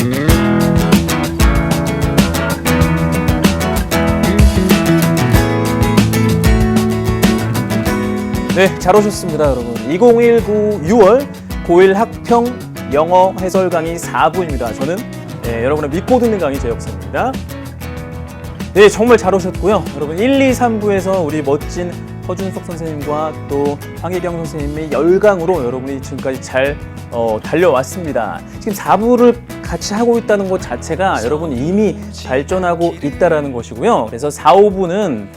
네, 잘 오셨습니다, 여러분. 2019 6월 고1 학평 영어 해설 강의 4부입니다. 저는 여러분의 믿고 듣는 강의 제역사입니다. 네, 정말 잘 오셨고요. 여러분 1, 2, 3부에서 우리 멋진 허준석 선생님과 또 황혜경 선생님의 열강으로 여러분이 지금까지 잘 달려왔습니다. 지금 4부를 같이 하고 있다는 것 자체가 여러분 이미 발전하고 있다는 것이고요. 그래서 4, 5부는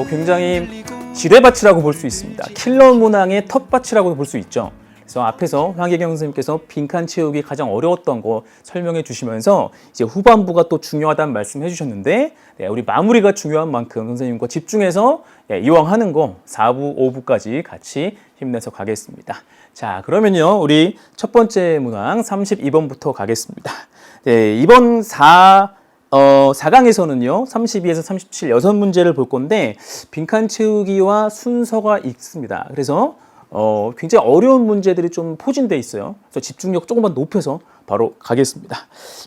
굉장히 지뢰밭이라고 볼 수 있습니다. 킬러 문항의 텃밭이라고 볼 수 있죠. 그래서 앞에서 황혜경 선생님께서 빈칸 채우기 가장 어려웠던 거 설명해 주시면서 이제 후반부가 또 중요하다는 말씀해 주셨는데 우리 마무리가 중요한 만큼 선생님과 집중해서 이왕 하는 거 4부, 5부까지 같이 힘내서 가겠습니다. 자, 그러면요. 우리 첫 번째 문항 32번부터 가겠습니다. 네, 이번 4강에서는요, 32에서 37, 6문제를 볼 건데, 빈칸 채우기와 순서가 있습니다. 그래서, 굉장히 어려운 문제들이 좀 포진되어 있어요. 그래서 집중력 조금만 높여서 바로 가겠습니다.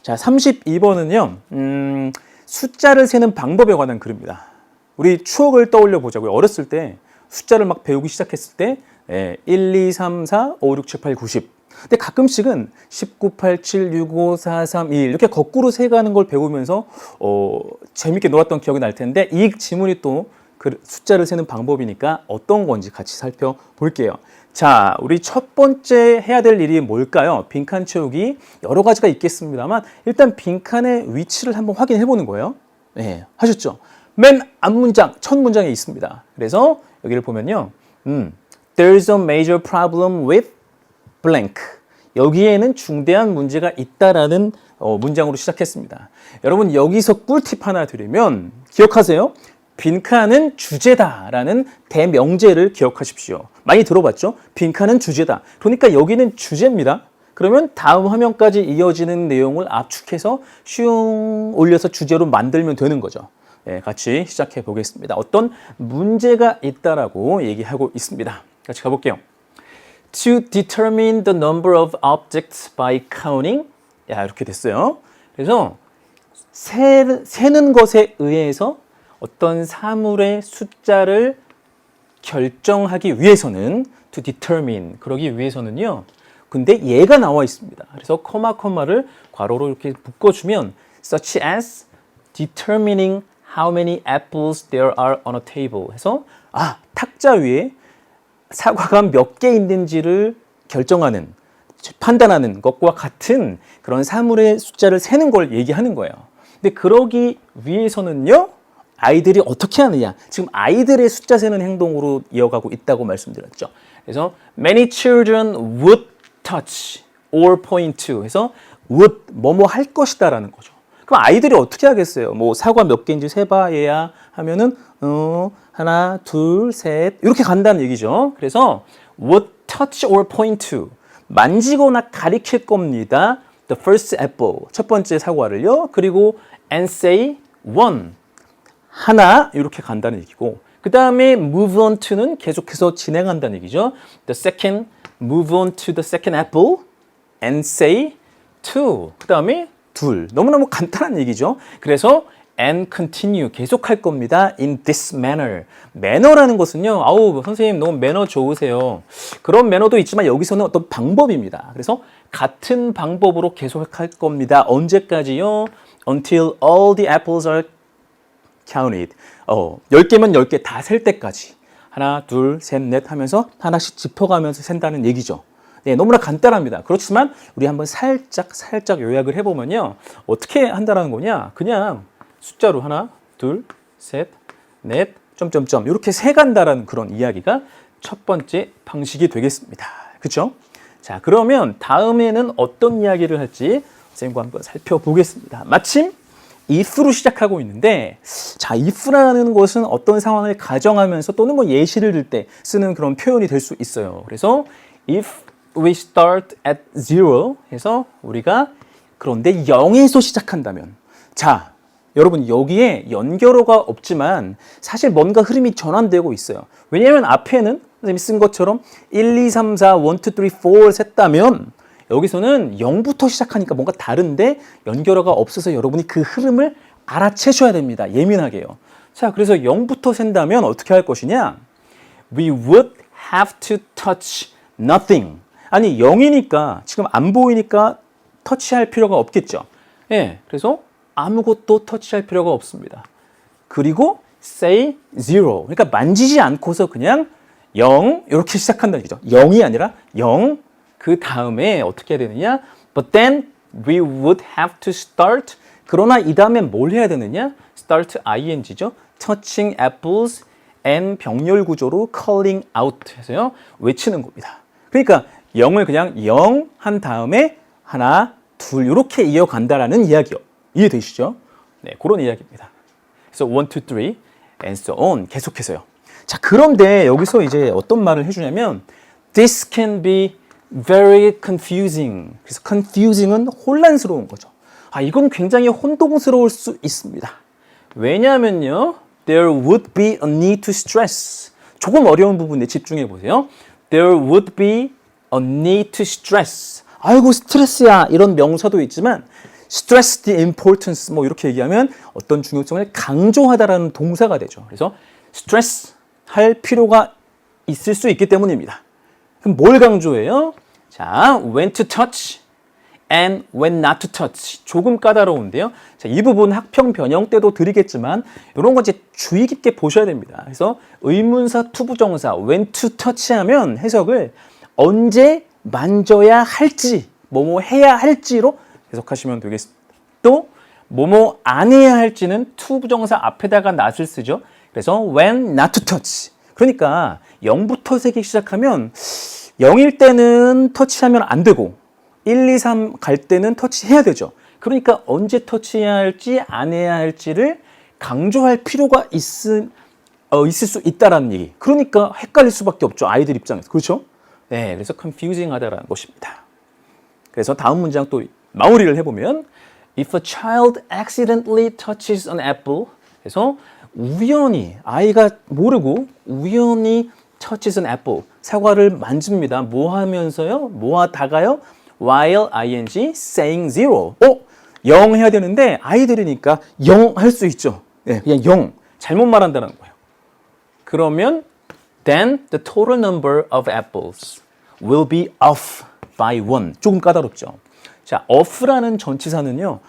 자, 32번은요, 숫자를 세는 방법에 관한 글입니다. 우리 추억을 떠올려 보자고요. 어렸을 때 숫자를 막 배우기 시작했을 때, 1, 2, 3, 4, 5, 6, 7, 8, 9, 10. 근데 가끔씩은 19, 87, 65, 4, 3, 2 이렇게 거꾸로 세가는 걸 배우면서 재밌게 놀았던 기억이 날 텐데 이 지문이 또 그 숫자를 세는 방법이니까 어떤 건지 같이 살펴볼게요. 자, 우리 첫 번째 해야 될 일이 뭘까요? 빈칸 채우기 여러 가지가 있겠습니다만 일단 빈칸의 위치를 한번 확인해 보는 거예요. 네, 하셨죠? 맨 앞문장, 첫 문장에 있습니다. 그래서 여기를 보면요. There's a major problem with blank. 여기에는 중대한 문제가 있다라는 문장으로 시작했습니다. 여러분 여기서 꿀팁 하나 드리면 기억하세요. 빈칸은 주제다라는 대명제를 기억하십시오. 많이 들어봤죠? 빈칸은 주제다. 그러니까 여기는 주제입니다. 그러면 다음 화면까지 이어지는 내용을 압축해서 슝 올려서 주제로 만들면 되는 거죠. 네, 같이 시작해 보겠습니다. 어떤 문제가 있다라고 얘기하고 있습니다. 같이 가볼게요. To determine the number of objects by counting. 야, 이렇게 됐어요. 그래서 세는 것에 의해서 어떤 사물의 숫자를 결정하기 위해서는 to determine 그러기 위해서는요. 근데 얘가 나와 있습니다. 그래서 코마를 괄호로 이렇게 묶어주면 such as determining how many apples there are on a table 해서 탁자 위에 사과가 몇 개 있는지를 결정하는, 판단하는 것과 같은 그런 사물의 숫자를 세는 걸 얘기하는 거예요. 근데 그러기 위해서는요, 아이들이 어떻게 하느냐. 지금 아이들의 숫자 세는 행동으로 이어가고 있다고 말씀드렸죠. 그래서 many children would touch or point to 해서 would, 뭐뭐 할 것이다 라는 거죠. 그럼 아이들이 어떻게 하겠어요? 뭐 사과 몇 개인지 세봐 얘야 하면은 하나, 둘, 셋 이렇게 간다는 얘기죠. 그래서 would touch or point to 만지거나 가리킬 겁니다. The first apple 첫 번째 사과를요. 그리고 and say one 하나 이렇게 간다는 얘기고 그 다음에 move on to는 계속해서 진행한다는 얘기죠. The second move on to the second apple and say two 그 다음에 둘 너무너무 간단한 얘기죠. 그래서 and continue 계속할 겁니다. In this manner. 매너라는 것은요. 아우 선생님 너무 매너 좋으세요. 그런 매너도 있지만 여기서는 어떤 방법입니다. 그래서 같은 방법으로 계속할 겁니다. 언제까지요? Until all the apples are counted. 10개면 10개 다 셀 때까지. 하나, 둘, 셋, 넷 하면서 하나씩 짚어가면서 센다는 얘기죠. 네, 너무나 간단합니다. 그렇지만 우리 한번 살짝 요약을 해보면요. 어떻게 한다는 거냐? 그냥 숫자로 하나, 둘, 셋, 넷, 점점점 이렇게 세간다라는 그런 이야기가 첫 번째 방식이 되겠습니다. 그렇죠? 자, 그러면 다음에는 어떤 이야기를 할지 선생님과 한번 살펴보겠습니다. 마침 if로 시작하고 있는데 자, if라는 것은 어떤 상황을 가정하면서 또는 뭐 예시를 들 때 쓰는 그런 표현이 될 수 있어요. 그래서 if we start at 0 해서 우리가 그런데 0에서 시작한다면 자, 여러분 여기에 연결어가 없지만 사실 뭔가 흐름이 전환되고 있어요. 왜냐하면 앞에는 선생님이 쓴 것처럼 1, 2, 3, 4, 1, 2, 3, 4 셌다면 여기서는 0부터 시작하니까 뭔가 다른데 연결어가 없어서 여러분이 그 흐름을 알아채셔야 됩니다. 예민하게요. 자, 그래서 0부터 센다면 어떻게 할 것이냐? We would have to touch nothing. 아니, 0이니까 지금 안 보이니까 터치할 필요가 없겠죠. 예, 그래서 아무것도 터치할 필요가 없습니다. 그리고 say zero. 그러니까 만지지 않고서 그냥 0 이렇게 시작한다는 얘기죠. 0이 아니라 0. 그 다음에 어떻게 해야 되느냐? But then we would have to start. 그러나 이 다음에 뭘 해야 되느냐? start ing죠. touching apples and 병렬 구조로 calling out 해서요. 외치는 겁니다. 그러니까 0을 그냥 0 한 다음에 하나, 둘 이렇게 이어간다라는 이야기요. 이해되시죠? 네, 그런 이야기입니다. 그래서 1, 2, 3 and so on 계속해서요. 자, 그런데 여기서 이제 어떤 말을 해주냐면 This can be very confusing. 그래서 confusing은 혼란스러운 거죠. 아, 이건 굉장히 혼동스러울 수 있습니다. 왜냐하면요, there would be a need to stress. 조금 어려운 부분에 집중해 보세요. There would be a need to stress. 아이고 스트레스야 이런 명사도 있지만 stress the importance 뭐 이렇게 얘기하면 어떤 중요성을 강조하다라는 동사가 되죠. 그래서 stress 할 필요가 있을 수 있기 때문입니다. 그럼 뭘 강조해요? 자, when to touch and when not to touch. 조금 까다로운데요. 자, 이 부분 학평 변형 때도 드리겠지만 이런 거 이제 주의 깊게 보셔야 됩니다. 그래서 의문사 투부정사 when to touch 하면 해석을 언제 만져야 할지, 뭐뭐 해야 할지로 해석하시면 되겠습니다. 또 뭐뭐 안 해야 할지는 투부정사 앞에다가 not을 쓰죠. 그래서 when not to touch. 그러니까 0부터 세기 시작하면 0일 때는 터치하면 안 되고 1, 2, 3 갈 때는 터치해야 되죠. 그러니까 언제 터치해야 할지 안 해야 할지를 강조할 필요가 있을 수 있다라는 얘기. 그러니까 헷갈릴 수밖에 없죠. 아이들 입장에서. 그렇죠? 네, 그래서 confusing 하다라는 것입니다. 그래서 다음 문장 또 마무리를 해보면 If a child accidentally touches an apple 그래서 우연히 아이가 모르고 우연히 touches an apple 사과를 만집니다. 뭐 하면서요? 뭐 하다가요? While ing saying zero 0 해야 되는데 아이들이니까 0 할 수 있죠. 네, 그냥 0 잘못 말한다는 거예요. 그러면 then the total number of apples will be off by 1. 조금 까다롭죠. 자, off라는 전치사는요.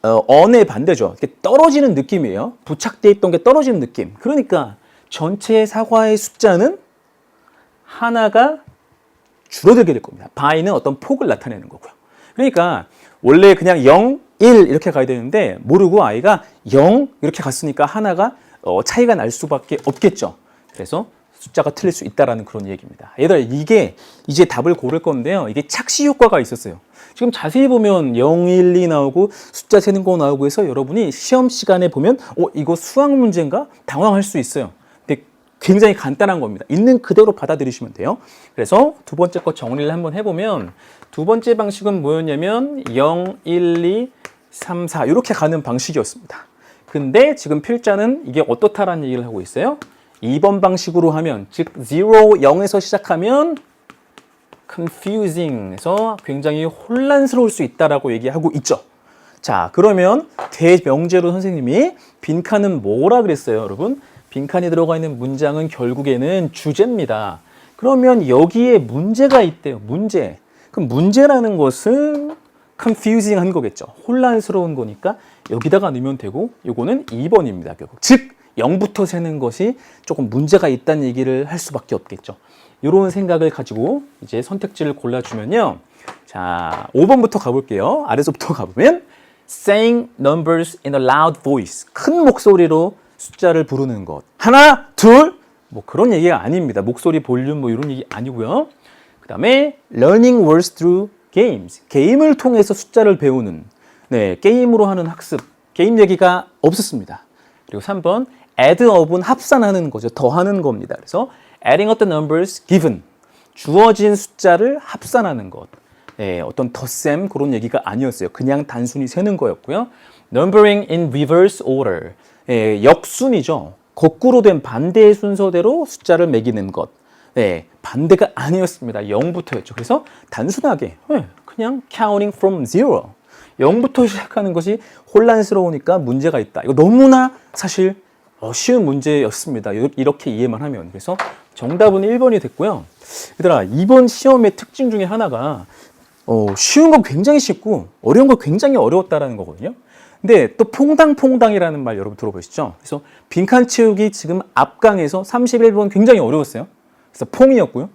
on의 반대죠. 떨어지는 느낌이에요. 부착되어 있던 게 떨어지는 느낌. 그러니까 전체 사과의 숫자는 하나가 줄어들게 될 겁니다. by는 어떤 폭을 나타내는 거고요. 그러니까 원래 그냥 0, 1 이렇게 가야 되는데 모르고 아이가 0 이렇게 갔으니까 하나가 차이가 날 수밖에 없겠죠. 그래서 숫자가 틀릴 수 있다라는 그런 얘기입니다. 얘들아, 이게 이제 답을 고를 건데요. 이게 착시 효과가 있었어요. 지금 자세히 보면 0, 1, 2 나오고 숫자 세는 거 나오고 해서 여러분이 시험 시간에 보면 이거 수학 문제인가? 당황할 수 있어요. 근데 굉장히 간단한 겁니다. 있는 그대로 받아들이시면 돼요. 그래서 두 번째 거 정리를 한번 해보면 두 번째 방식은 뭐였냐면 0, 1, 2, 3, 4 이렇게 가는 방식이었습니다. 근데 지금 필자는 이게 어떻다라는 얘기를 하고 있어요. 2번 방식으로 하면 즉 0, 0에서 시작하면 confusing에서 굉장히 혼란스러울 수 있다라고 얘기하고 있죠. 자, 그러면 대명제로 선생님이 빈칸은 뭐라 그랬어요, 여러분? 빈칸이 들어가 있는 문장은 결국에는 주제입니다. 그러면 여기에 문제가 있대요. 문제. 그럼 문제라는 것은 confusing한 거겠죠. 혼란스러운 거니까 여기다가 넣으면 되고 요거는 2번입니다. 결국. 즉 0부터 세는 것이 조금 문제가 있다는 얘기를 할 수밖에 없겠죠. 이런 생각을 가지고 이제 선택지를 골라주면요. 자, 5번부터 가볼게요. 아래서부터 가보면 saying numbers in a loud voice. 큰 목소리로 숫자를 부르는 것. 하나, 둘, 뭐 그런 얘기가 아닙니다. 목소리 볼륨 뭐 이런 얘기 아니고요. 그 다음에 learning words through games. 게임을 통해서 숫자를 배우는 네, 게임으로 하는 학습. 게임 얘기가 없었습니다. 그리고 3번 add up은 합산하는 거죠. 더하는 겁니다. 그래서 adding up the numbers given. 주어진 숫자를 합산하는 것. 네, 어떤 덧셈 그런 얘기가 아니었어요. 그냥 단순히 세는 거였고요. numbering in reverse order. 네, 역순이죠. 거꾸로 된 반대의 순서대로 숫자를 매기는 것. 네, 반대가 아니었습니다. 0부터였죠. 그래서 단순하게 그냥 counting from zero. 0부터 시작하는 것이 혼란스러우니까 문제가 있다. 이거 너무나 사실 쉬운 문제였습니다. 이렇게 이해만 하면. 그래서 정답은 1번이 됐고요. 얘들아, 이번 시험의 특징 중에 하나가 쉬운 건 굉장히 쉽고 어려운 건 굉장히 어려웠다라는 거거든요. 근데 또 퐁당퐁당이라는 말 여러분 들어보시죠? 그래서 빈칸 채우기 지금 앞강에서 31번 굉장히 어려웠어요. 그래서 퐁이었고요.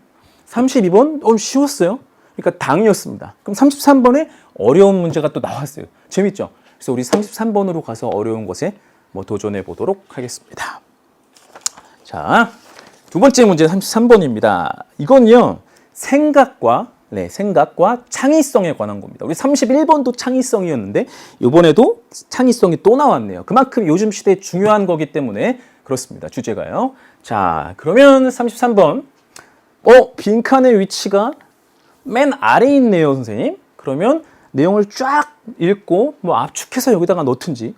32번 쉬웠어요. 그러니까 당이었습니다. 그럼 33번에 어려운 문제가 또 나왔어요. 재밌죠? 그래서 우리 33번으로 가서 어려운 것에 도전해 보도록 하겠습니다. 자, 두 번째 문제 33번입니다. 이건요, 생각과 창의성에 관한 겁니다. 우리 31번도 창의성이었는데 이번에도 창의성이 또 나왔네요. 그만큼 요즘 시대에 중요한 거기 때문에 그렇습니다. 주제가요. 자, 그러면 33번. 빈칸의 위치가 맨 아래에 있네요, 선생님. 그러면 내용을 쫙 읽고 압축해서 여기다가 넣든지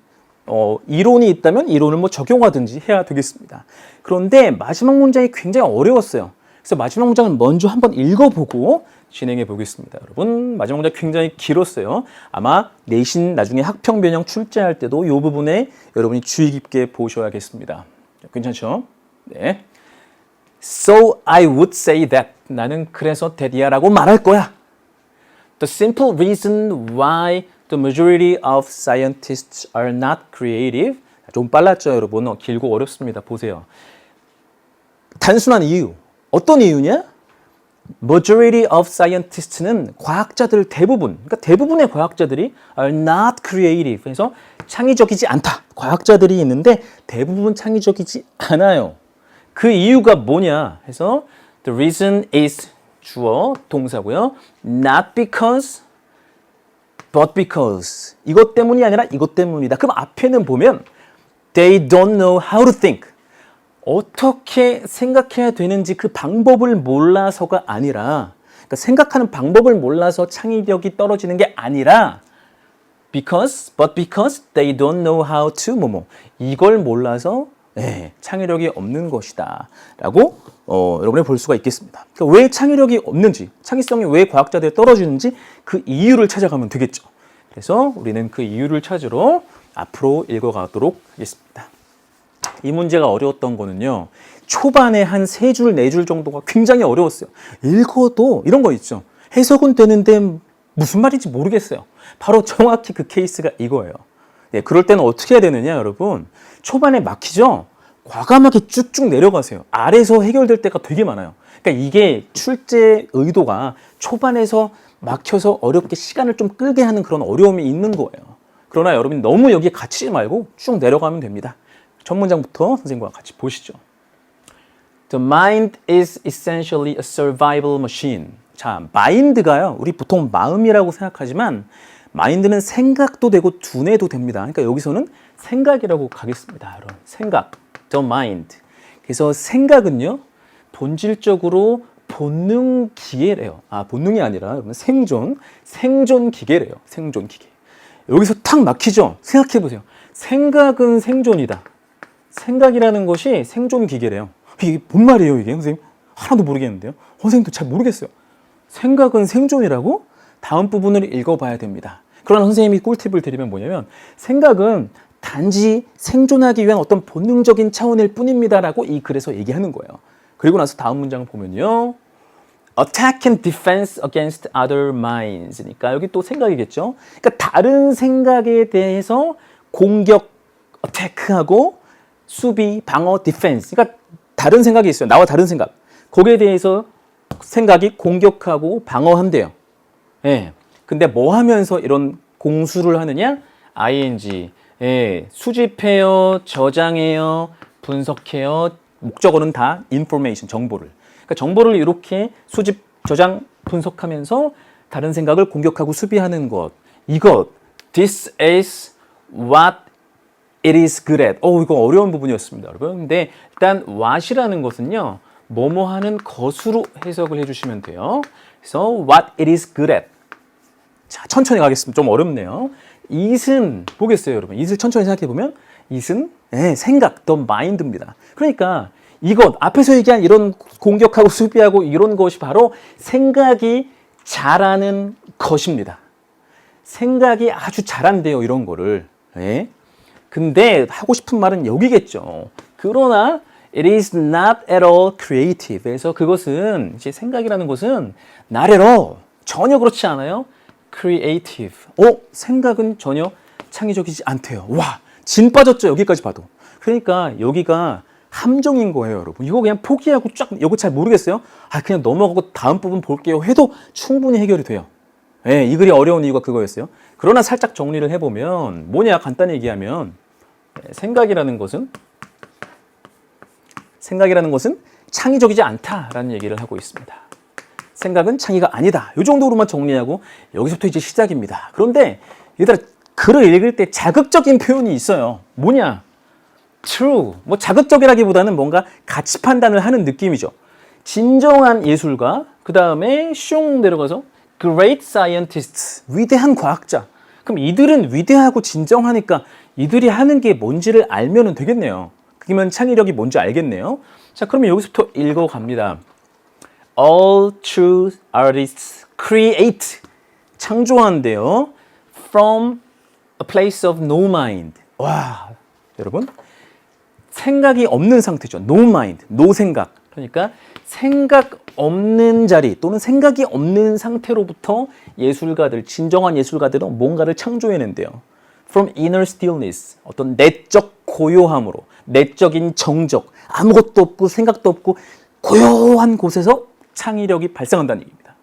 이론이 있다면 이론을 적용하든지 해야 되겠습니다. 그런데 마지막 문장이 굉장히 어려웠어요. 그래서 마지막 문장을 먼저 한번 읽어보고 진행해 보겠습니다. 여러분, 마지막 문장 굉장히 길었어요. 아마 내신 나중에 학평 변형 출제할 때도 이 부분에 여러분이 주의 깊게 보셔야겠습니다. 괜찮죠? 네. So I would say that. 나는 그래서 that이야 라고 말할 거야. The simple reason why the majority of scientists are not creative. 좀 빨랐죠, 여러분. 길고 어렵습니다. 보세요. 단순한 이유. 어떤 이유냐? Majority of scientists는 과학자들 대부분, 그러니까 대부분의 과학자들이 are not creative. 그래서 창의적이지 않다. 과학자들이 있는데 대부분 창의적이지 않아요. 그 이유가 뭐냐 해서 the reason is 주어, 동사고요. Not because, but because. 이것 때문이 아니라 이것 때문이다. 그럼 앞에는 보면 they don't know how to think. 어떻게 생각해야 되는지 그 방법을 몰라서가 아니라, 그러니까 생각하는 방법을 몰라서 창의력이 떨어지는 게 아니라 but because they don't know how to 뭐뭐. 이걸 몰라서 창의력이 없는 것이다 라고 여러분이 볼 수가 있겠습니다. 그러니까 왜 창의력이 없는지, 창의성이 왜 과학자들이 떨어지는지 그 이유를 찾아가면 되겠죠. 그래서 우리는 그 이유를 찾으러 앞으로 읽어가도록 하겠습니다. 이 문제가 어려웠던 거는요, 초반에 한 3줄, 4줄 정도가 굉장히 어려웠어요. 읽어도 이런 거 있죠. 해석은 되는데 무슨 말인지 모르겠어요. 바로 정확히 그 케이스가 이거예요. 네, 그럴 때는 어떻게 해야 되느냐, 여러분. 초반에 막히죠? 과감하게 쭉쭉 내려가세요. 아래서 해결될 때가 되게 많아요. 그러니까 이게 출제 의도가 초반에서 막혀서 어렵게 시간을 좀 끌게 하는 그런 어려움이 있는 거예요. 그러나 여러분이 너무 여기에 갇히지 말고 쭉 내려가면 됩니다. 첫 문장부터 선생님과 같이 보시죠. The mind is essentially a survival machine. 자, 마인드가요, 우리 보통 마음이라고 생각하지만 마인드는 생각도 되고 두뇌도 됩니다. 그러니까 여기서는 생각이라고 가겠습니다. 여러분, 생각, the mind. 그래서 생각은요, 본질적으로 본능 기계래요. 본능이 아니라 여러분 생존 기계래요. 생존 기계. 여기서 탁 막히죠? 생각해 보세요. 생각은 생존이다. 생각이라는 것이 생존 기계래요. 이게 뭔 말이에요, 이게? 선생님 하나도 모르겠는데요. 선생님도 잘 모르겠어요. 생각은 생존이라고? 다음 부분을 읽어봐야 됩니다. 그러나 선생님이 꿀팁을 드리면 뭐냐면, 생각은 단지 생존하기 위한 어떤 본능적인 차원일 뿐입니다라고 이 글에서 얘기하는 거예요. 그리고 나서 다음 문장을 보면요, attack and defense against other minds. 그러니까 여기 또 생각이겠죠. 그러니까 다른 생각에 대해서 공격, attack하고 수비, 방어, defense. 그러니까 다른 생각이 있어요. 나와 다른 생각. 거기에 대해서 생각이 공격하고 방어한대요. 예. 근데 뭐 하면서 이런 공수를 하느냐? ing. 예. 수집해요, 저장해요, 분석해요. 목적어는 다 information, 정보를. 그러니까 정보를 이렇게 수집, 저장, 분석하면서 다른 생각을 공격하고 수비하는 것. 이것. This is what it is good at. 이거 어려운 부분이었습니다, 여러분. 근데 일단 what이라는 것은요, 뭐뭐 하는 것으로 해석을 해주시면 돼요. 그래서 what it is good at. 자, 천천히 가겠습니다. 좀 어렵네요. it은 보겠어요, 여러분. it을 천천히 생각해 보면 it은 생각, the mind입니다. 그러니까 이것 앞에서 얘기한 이런 공격하고 수비하고 이런 것이 바로 생각이 잘하는 것입니다. 생각이 아주 잘한대요, 이런 거를. 예? 근데 하고 싶은 말은 여기겠죠. 그러나 it is not at all creative. 그래서 그것은 이제 생각이라는 것은 not at all. 전혀 그렇지 않아요. creative. 생각은 전혀 창의적이지 않대요. 와, 진 빠졌죠. 여기까지 봐도. 그러니까 여기가 함정인 거예요, 여러분. 이거 그냥 포기하고 쫙, 이거 잘 모르겠어요? 그냥 넘어가고 다음 부분 볼게요. 해도 충분히 해결이 돼요. 예, 이 글이 어려운 이유가 그거였어요. 그러나 살짝 정리를 해보면 뭐냐, 간단히 얘기하면 생각이라는 것은 창의적이지 않다라는 얘기를 하고 있습니다. 생각은 창의가 아니다. 이 정도로만 정리하고 여기서부터 이제 시작입니다. 그런데 얘들아, 글을 읽을 때 자극적인 표현이 있어요. 뭐냐? true. 뭐 자극적이라기보다는 뭔가 가치 판단을 하는 느낌이죠. 진정한 예술가, 그 다음에 슝 내려가서 great scientists, 위대한 과학자. 그럼 이들은 위대하고 진정하니까 이들이 하는 게 뭔지를 알면 되겠네요. 그러면 창의력이 뭔지 알겠네요. 자, 그러면 여기서부터 읽어갑니다. All true artists create, 창조한대요. From a place of no mind. 와, 여러분, 생각이 없는 상태죠. No mind, no 생각. 그러니까 생각 없는 자리 또는 생각이 없는 상태로부터 예술가들, 진정한 예술가들은 뭔가를 창조해낸대요. From inner stillness, 어떤 내적 고요함으로, 내적인 정적, 아무것도 없고 생각도 없고 고요한 곳에서 창의력이 발생한다는 얘기입니다.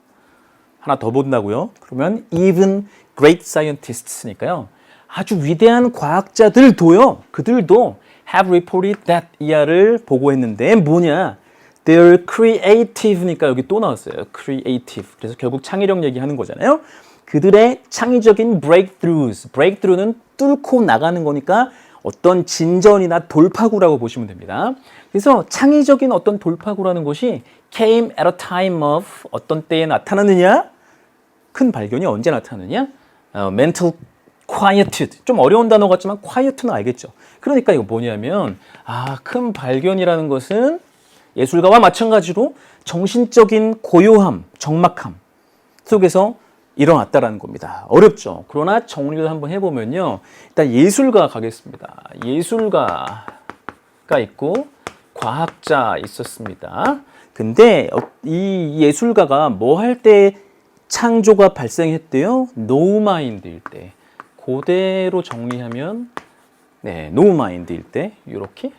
하나 더 본다고요? 그러면 even great scientists니까요. 아주 위대한 과학자들도요. 그들도 have reported that 이하를 보고했는데 뭐냐? They're creative니까 여기 또 나왔어요. creative. 그래서 결국 창의력 얘기하는 거잖아요. 그들의 창의적인 breakthroughs. breakthrough는 뚫고 나가는 거니까 어떤 진전이나 돌파구라고 보시면 됩니다. 그래서 창의적인 어떤 돌파구라는 것이 came at a time of 어떤 때에 나타나느냐? 큰 발견이 언제 나타나느냐? mental quietude. 좀 어려운 단어 같지만 quiet는 알겠죠. 그러니까 이거 뭐냐면 큰 발견이라는 것은 예술가와 마찬가지로 정신적인 고요함, 적막함 속에서 일어났다라는 겁니다. 어렵죠. 그러나 정리를 한번 해보면요. 일단 예술가 가겠습니다. 예술가가 있고 과학자 있었습니다. 근데 이 예술가가 뭐 할 때 창조가 발생했대요? 노마인드일 때. 그대로 정리하면 노마인드일 때 이렇게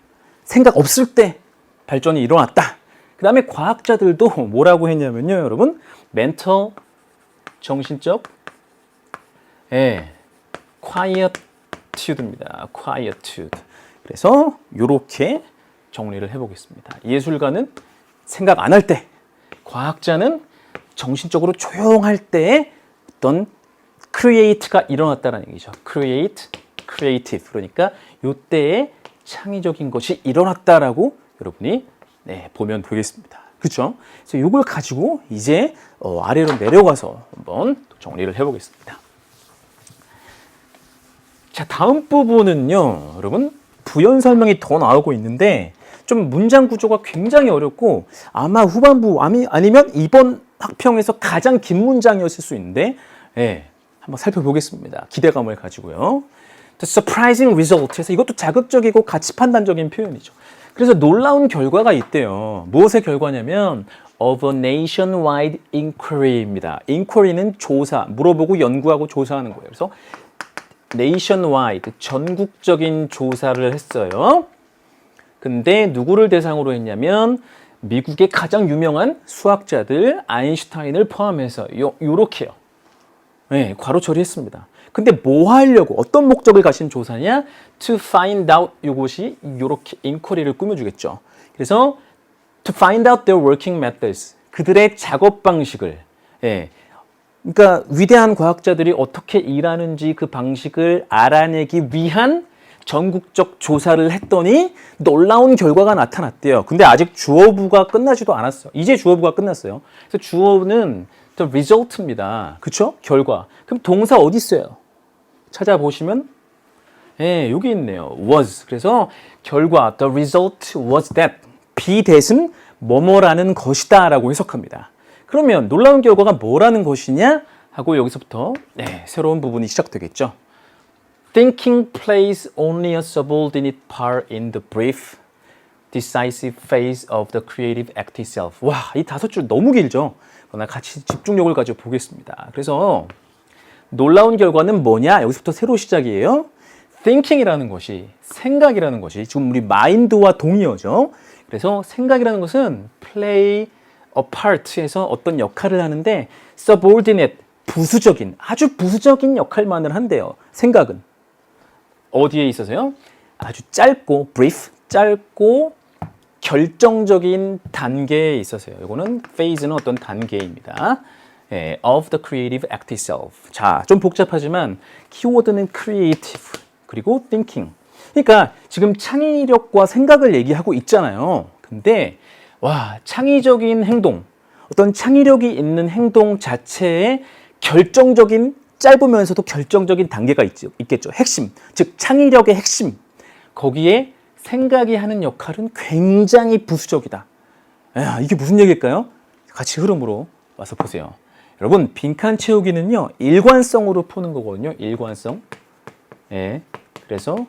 생각 없을 때 발전이 일어났다. 그 다음에 과학자들도 뭐라고 했냐면요, 여러분, 멘털, 정신적, quietude입니다. quietude. 그래서 이렇게 정리를 해보겠습니다. 예술가는 생각 안 할 때, 과학자는 정신적으로 조용할 때에 어떤 create가 일어났다는 얘기죠. create, creative. 그러니까 이때에 창의적인 것이 일어났다라고 여러분이 보면 되겠습니다. 그렇죠? 그래서 이걸 가지고 이제 아래로 내려가서 한번 정리를 해보겠습니다. 자, 다음 부분은요, 여러분 부연 설명이 더 나오고 있는데 좀 문장 구조가 굉장히 어렵고 아마 후반부 아니면 이번 학평에서 가장 긴 문장이었을 수 있는데 한번 살펴보겠습니다. 기대감을 가지고요. The surprising result. 그래서 이것도 자극적이고 가치 판단적인 표현이죠. 그래서 놀라운 결과가 있대요. 무엇의 결과냐면 of a nationwide inquiry입니다. inquiry는 조사, 물어보고 연구하고 조사하는 거예요. 그래서 nationwide, 전국적인 조사를 했어요. 근데 누구를 대상으로 했냐면 미국의 가장 유명한 수학자들 아인슈타인을 포함해서 요렇게요. 괄호 처리했습니다. 근데 뭐 하려고 어떤 목적을 가진 조사냐? To find out 요것이 요렇게 인quiry를 꾸며주겠죠. 그래서 to find out their working methods 그들의 작업 방식을 그러니까 위대한 과학자들이 어떻게 일하는지 그 방식을 알아내기 위한 전국적 조사를 했더니 놀라운 결과가 나타났대요. 근데 아직 주어부가 끝나지도 않았어요. 이제 주어부가 끝났어요. 그래서 주어는 the result입니다. 그쵸? 결과. 그럼 동사 어디 있어요? 찾아보시면 여기 있네요. was. 그래서 결과 the result was that. be that은 뭐뭐라는 것이다 라고 해석합니다. 그러면 놀라운 결과가 뭐라는 것이냐 하고 여기서부터 새로운 부분이 시작되겠죠. Thinking plays only a subordinate part in the brief, decisive phase of the creative act itself. 와, 이 5줄 너무 길죠? 그러나 같이 집중력을 가지고 보겠습니다. 그래서 놀라운 결과는 뭐냐? 여기서부터 새로 시작이에요. thinking이라는 것이, 생각이라는 것이 지금 우리 mind와 동의어죠. 그래서 생각이라는 것은 play a part에서 어떤 역할을 하는데 subordinate, 부수적인, 아주 부수적인 역할만을 한대요. 생각은. 어디에 있어서요? 아주 짧고, brief, 짧고 결정적인 단계에 있어서요. 이거는 phase는 어떤 단계입니다. of the creative act itself. 자, 좀 복잡하지만 키워드는 creative 그리고 thinking. 그러니까 지금 창의력과 생각을 얘기하고 있잖아요. 근데 와, 창의적인 행동, 어떤 창의력이 있는 행동 자체에 결정적인, 짧으면서도 결정적인 단계가 있겠죠. 핵심, 즉 창의력의 핵심. 거기에 생각이 하는 역할은 굉장히 부수적이다. 야, 이게 무슨 얘기일까요? 같이 흐름으로 와서 보세요. 여러분, 빈칸 채우기는요, 일관성으로 푸는 거거든요. 일관성. 그래서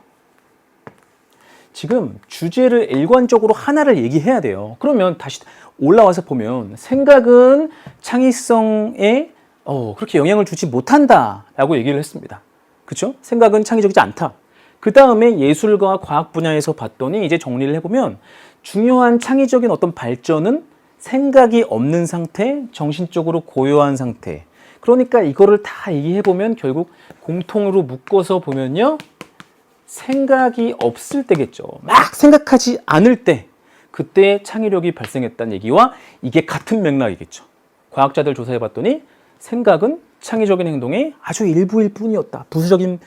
지금 주제를 일관적으로 하나를 얘기해야 돼요. 그러면 다시 올라와서 보면 생각은 창의성에 그렇게 영향을 주지 못한다라고 얘기를 했습니다. 그렇죠? 생각은 창의적이지 않다. 그 다음에 예술과 과학 분야에서 봤더니 이제 정리를 해보면 중요한 창의적인 어떤 발전은 생각이 없는 상태, 정신적으로 고요한 상태. 그러니까 이거를 다 얘기해보면 결국 공통으로 묶어서 보면요. 생각이 없을 때겠죠. 막 생각하지 않을 때, 그때 창의력이 발생했다는 얘기와 이게 같은 맥락이겠죠. 과학자들 조사해봤더니 생각은 창의적인 행동의 아주 일부일 뿐이었다. 부수적인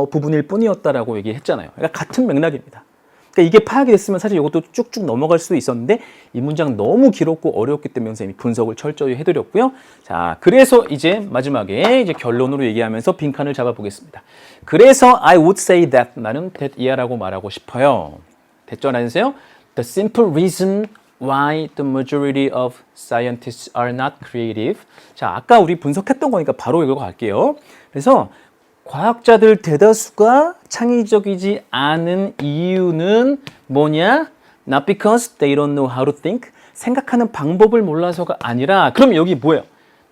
부분일 뿐이었다라고 얘기했잖아요. 그러니까 같은 맥락입니다. 그러니까 이게 파악이 됐으면 사실 이것도 쭉쭉 넘어갈 수도 있었는데 이 문장 너무 길었고 어려웠기 때문에 선생님이 분석을 철저히 해드렸고요. 자, 그래서 이제 마지막에 이제 결론으로 얘기하면서 빈칸을 잡아보겠습니다. 그래서 I would say that 나는 that 이하라고 말하고 싶어요. 됐죠? 안녕하세요. The simple reason why the majority of scientists are not creative. 자, 아까 우리 분석했던 거니까 바로 이거 갈게요. 그래서 과학자들 대다수가 창의적이지 않은 이유는 뭐냐? Not because they don't know how to think. 생각하는 방법을 몰라서가 아니라, 그럼 여기 뭐예요?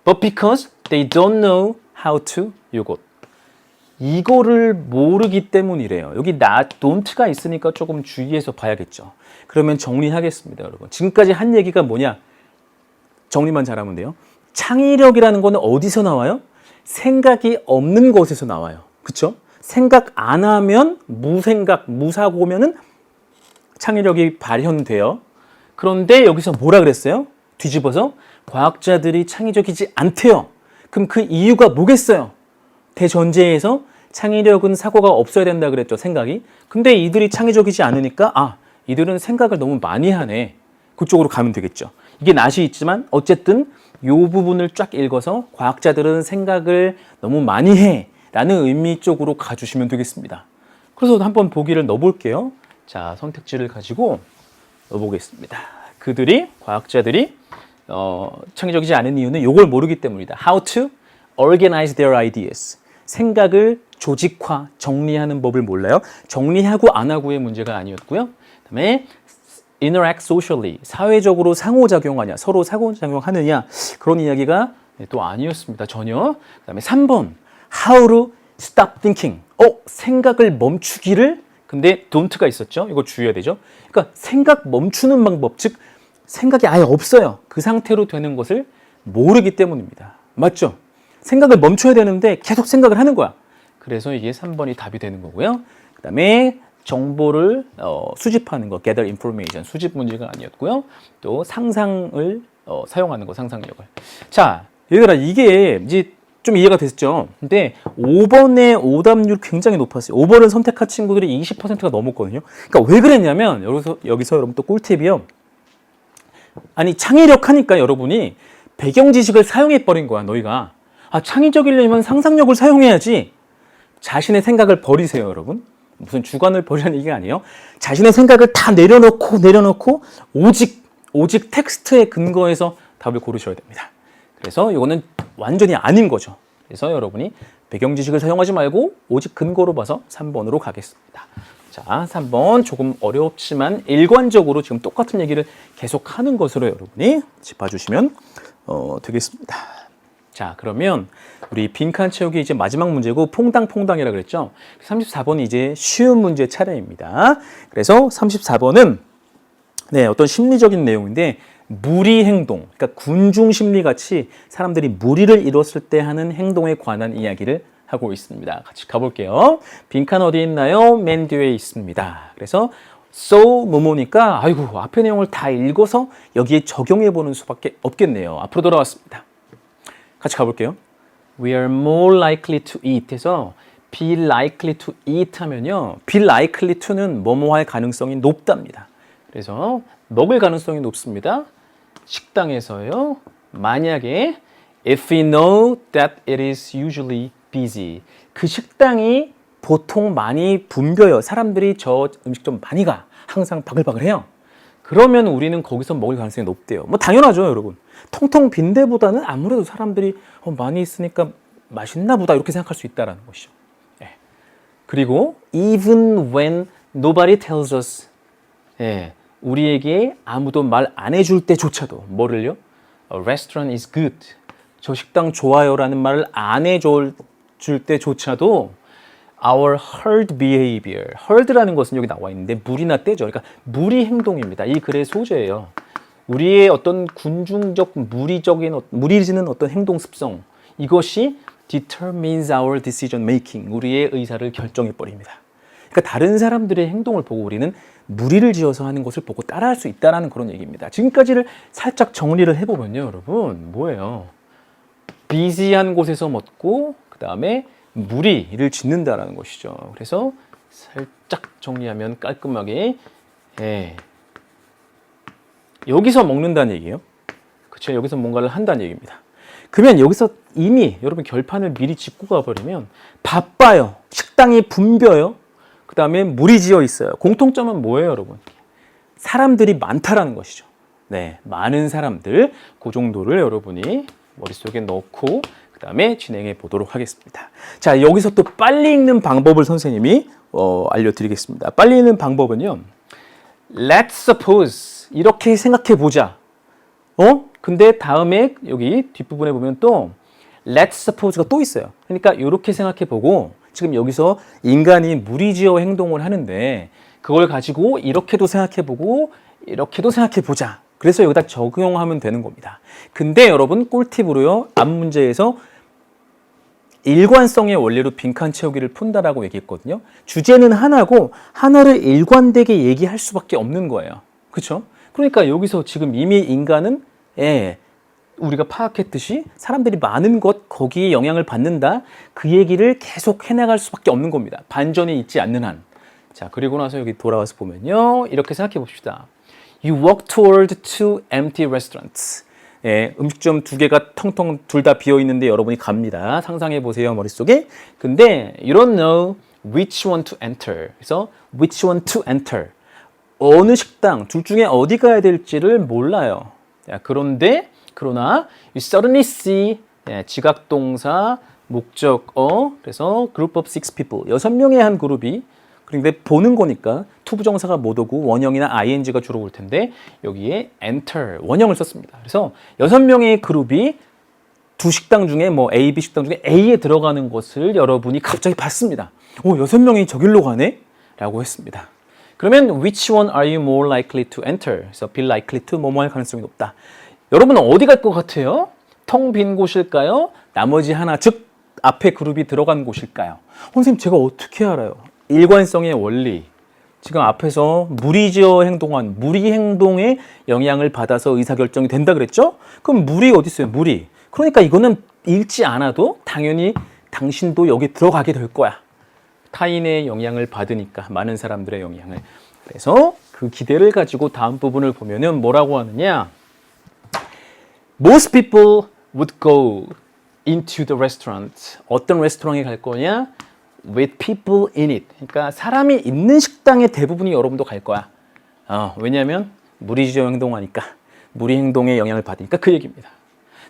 But because they don't know how to 요것. 이거를 모르기 때문이래요. 여기 not, don't가 있으니까 조금 주의해서 봐야겠죠. 그러면 정리하겠습니다, 여러분. 지금까지 한 얘기가 뭐냐? 정리만 잘하면 돼요. 창의력이라는 거는 어디서 나와요? 생각이 없는 것에서 나와요. 그쵸? 생각 안 하면 무생각, 무사고면은 창의력이 발현돼요. 그런데 여기서 뭐라 그랬어요? 뒤집어서 과학자들이 창의적이지 않대요. 그럼 그 이유가 뭐겠어요? 대전제에서 창의력은 사고가 없어야 된다 그랬죠, 생각이. 근데 이들이 창의적이지 않으니까 이들은 생각을 너무 많이 하네. 그쪽으로 가면 되겠죠. 이게 낫이 있지만 어쨌든 이 부분을 쫙 읽어서 과학자들은 생각을 너무 많이 해 라는 의미 쪽으로 가주시면 되겠습니다. 그래서 한번 보기를 넣어볼게요. 자, 선택지를 가지고 넣어보겠습니다. 과학자들이 창의적이지 않은 이유는 이걸 모르기 때문이다. How to organize their ideas. 생각을 조직화, 정리하는 법을 몰라요. 정리하고 안 하고의 문제가 아니었고요. 그 다음에 interact socially, 사회적으로 상호작용하냐, 서로 상호작용하느냐, 그런 이야기가 또 아니었습니다. 전혀. 그 다음에 3번, how to stop thinking. 생각을 멈추기를, 근데 don't가 있었죠. 이거 주의해야 되죠. 그러니까 생각 멈추는 방법, 즉 생각이 아예 없어요. 그 상태로 되는 것을 모르기 때문입니다. 맞죠? 생각을 멈춰야 되는데 계속 생각을 하는 거야. 그래서 이게 3번이 답이 되는 거고요. 그 다음에 정보를 수집하는 거, gather information, 수집 문제가 아니었고요. 또 상상을 사용하는 거, 상상력을. 자, 얘들아, 이게 이제 좀 이해가 됐죠? 근데 5번의 오답률 굉장히 높았어요. 5번을 선택한 친구들이 20%가 넘었거든요. 그러니까 왜 그랬냐면 여기서 여러분 또 꿀팁이요. 아니, 창의력 하니까 여러분이 배경 지식을 사용해 버린 거야, 너희가. 창의적이려면 상상력을 사용해야지. 자신의 생각을 버리세요, 여러분. 무슨 주관을 버리라는 얘기가 아니에요. 자신의 생각을 다 내려놓고 오직 텍스트에 근거해서 답을 고르셔야 됩니다. 그래서 이거는 완전히 아닌 거죠. 그래서 여러분이 배경 지식을 사용하지 말고 오직 근거로 봐서 3번으로 가겠습니다. 자, 3번 조금 어렵지만 일관적으로 지금 똑같은 얘기를 계속 하는 것으로 여러분이 짚어주시면 되겠습니다. 자, 그러면 우리 빈칸 채우기 이제 마지막 문제고 퐁당퐁당이라 그랬죠. 34번이 이제 쉬운 문제 차례입니다. 그래서 34번은 네, 어떤 심리적인 내용인데 무리 행동, 그러니까 군중 심리 같이 사람들이 무리를 이뤘을 때 하는 행동에 관한 이야기를 하고 있습니다. 같이 가볼게요. 빈칸 어디 있나요? 맨 뒤에 있습니다. 그래서 so 뭐뭐니까 아이고 앞에 내용을 다 읽어서 여기에 적용해 보는 수밖에 없겠네요. 앞으로 돌아왔습니다. 같이 가볼게요. We are more likely to eat 해서 be likely to eat 하면요. be likely to는 뭐뭐 할 가능성이 높답니다. 그래서 먹을 가능성이 높습니다. 식당에서요. 만약에 if we know that it is usually busy. 그 식당이 보통 많이 붐벼요. 사람들이 저 음식점 많이 가. 항상 바글바글해요. 그러면 우리는 거기서 먹을 가능성이 높대요. 뭐 당연하죠, 여러분. 텅텅 빈 데보다는 아무래도 사람들이 많이 있으니까 맛있나 보다 이렇게 생각할 수 있다는 것이죠. 예. 그리고 even when nobody tells us 우리에게 아무도 말 안 해줄 때조차도 뭐를요? A restaurant is good. 저 식당 좋아요라는 말을 안 해줄 때조차도 our herd behavior. herd라는 것은 여기 나와 있는데 무리나 떼죠. 그러니까 무리 행동입니다. 이 글의 소재예요. 우리의 어떤 군중적 무리지는 어떤 행동 습성 이것이 determines our decision making. 우리의 의사를 결정해 버립니다. 그러니까 다른 사람들의 행동을 보고 우리는 무리를 지어서 하는 것을 보고 따라할 수 있다는 그런 얘기입니다. 지금까지를 살짝 정리를 해보면요, 여러분 뭐예요? 비지한 곳에서 먹고 그 다음에 무리를 짓는다라는 것이죠. 그래서 살짝 정리하면 깔끔하게 여기서 먹는다는 얘기예요. 그렇죠? 여기서 뭔가를 한다는 얘기입니다. 그러면 여기서 이미 여러분 결판을 미리 짚고 가버리면 바빠요. 식당이 붐벼요. 그 다음에 물이 지어 있어요. 공통점은 뭐예요, 여러분? 사람들이 많다라는 것이죠. 네, 많은 사람들, 그 정도를 여러분이 머릿속에 넣고 그 다음에 진행해 보도록 하겠습니다. 자, 여기서 또 빨리 읽는 방법을 선생님이 알려드리겠습니다. 빨리 읽는 방법은요. Let's suppose 이렇게 생각해 보자. 근데 다음에 여기 뒷부분에 보면 또 Let's suppose가 또 있어요. 그러니까 이렇게 생각해 보고 지금 여기서 인간이 무리지어 행동을 하는데 그걸 가지고 이렇게도 생각해 보고 이렇게도 생각해 보자. 그래서 여기다 적용하면 되는 겁니다. 근데 여러분 꿀팁으로요. 앞 문제에서 일관성의 원리로 빈칸 채우기를 푼다라고 얘기했거든요. 주제는 하나고 하나를 일관되게 얘기할 수밖에 없는 거예요. 그렇죠? 그러니까 여기서 지금 이미 인간은 우리가 파악했듯이 사람들이 많은 것 거기에 영향을 받는다. 그 얘기를 계속 해나갈 수밖에 없는 겁니다. 반전이 있지 않는 한. 자, 그리고 나서 여기 돌아와서 보면요. 이렇게 생각해 봅시다. You walk toward two empty restaurants. 음식점 두 개가 텅텅 둘 다 비어 있는데 여러분이 갑니다. 상상해 보세요, 머릿속에. 근데 you don't know which one to enter. 그래서 which one to enter. 어느 식당, 둘 중에 어디 가야 될지를 몰라요. 자, 그러나 you suddenly see 지각동사, 목적어, 그래서 group of 6 people, 6명의 한 그룹이 그런데 보는 거니까 투부정사가 못 오고 원형이나 ing가 주로 올 텐데 여기에 enter, 원형을 썼습니다. 그래서 6명의 그룹이 두 식당 중에 뭐 A, B 식당 중에 A에 들어가는 것을 여러분이 갑자기 봤습니다. 6명이 저길로 가네? 라고 했습니다. 그러면 which one are you more likely to enter? 그래서 be likely to 뭐뭐 할 가능성이 높다. 여러분은 어디 갈 것 같아요? 텅 빈 곳일까요? 나머지 하나, 즉 앞에 그룹이 들어간 곳일까요? 선생님 제가 어떻게 알아요? 일관성의 원리. 지금 앞에서 무리지어 행동한 무리 행동에 영향을 받아서 의사결정이 된다 그랬죠? 그럼 무리 어디 있어요? 무리. 그러니까 이거는 읽지 않아도 당연히 당신도 여기 들어가게 될 거야. 타인의 영향을 받으니까 많은 사람들의 영향을. 그래서 그 기대를 가지고 다음 부분을 보면은 뭐라고 하느냐? Most people would go into the restaurant. 어떤 레스토랑에 갈 거냐? With people in it. 그러니까 사람이 있는 식당에 대부분이 여러분도 갈 거야. 왜냐하면 무리지어 행동하니까 무리 행동에 영향을 받으니까 그 얘기입니다.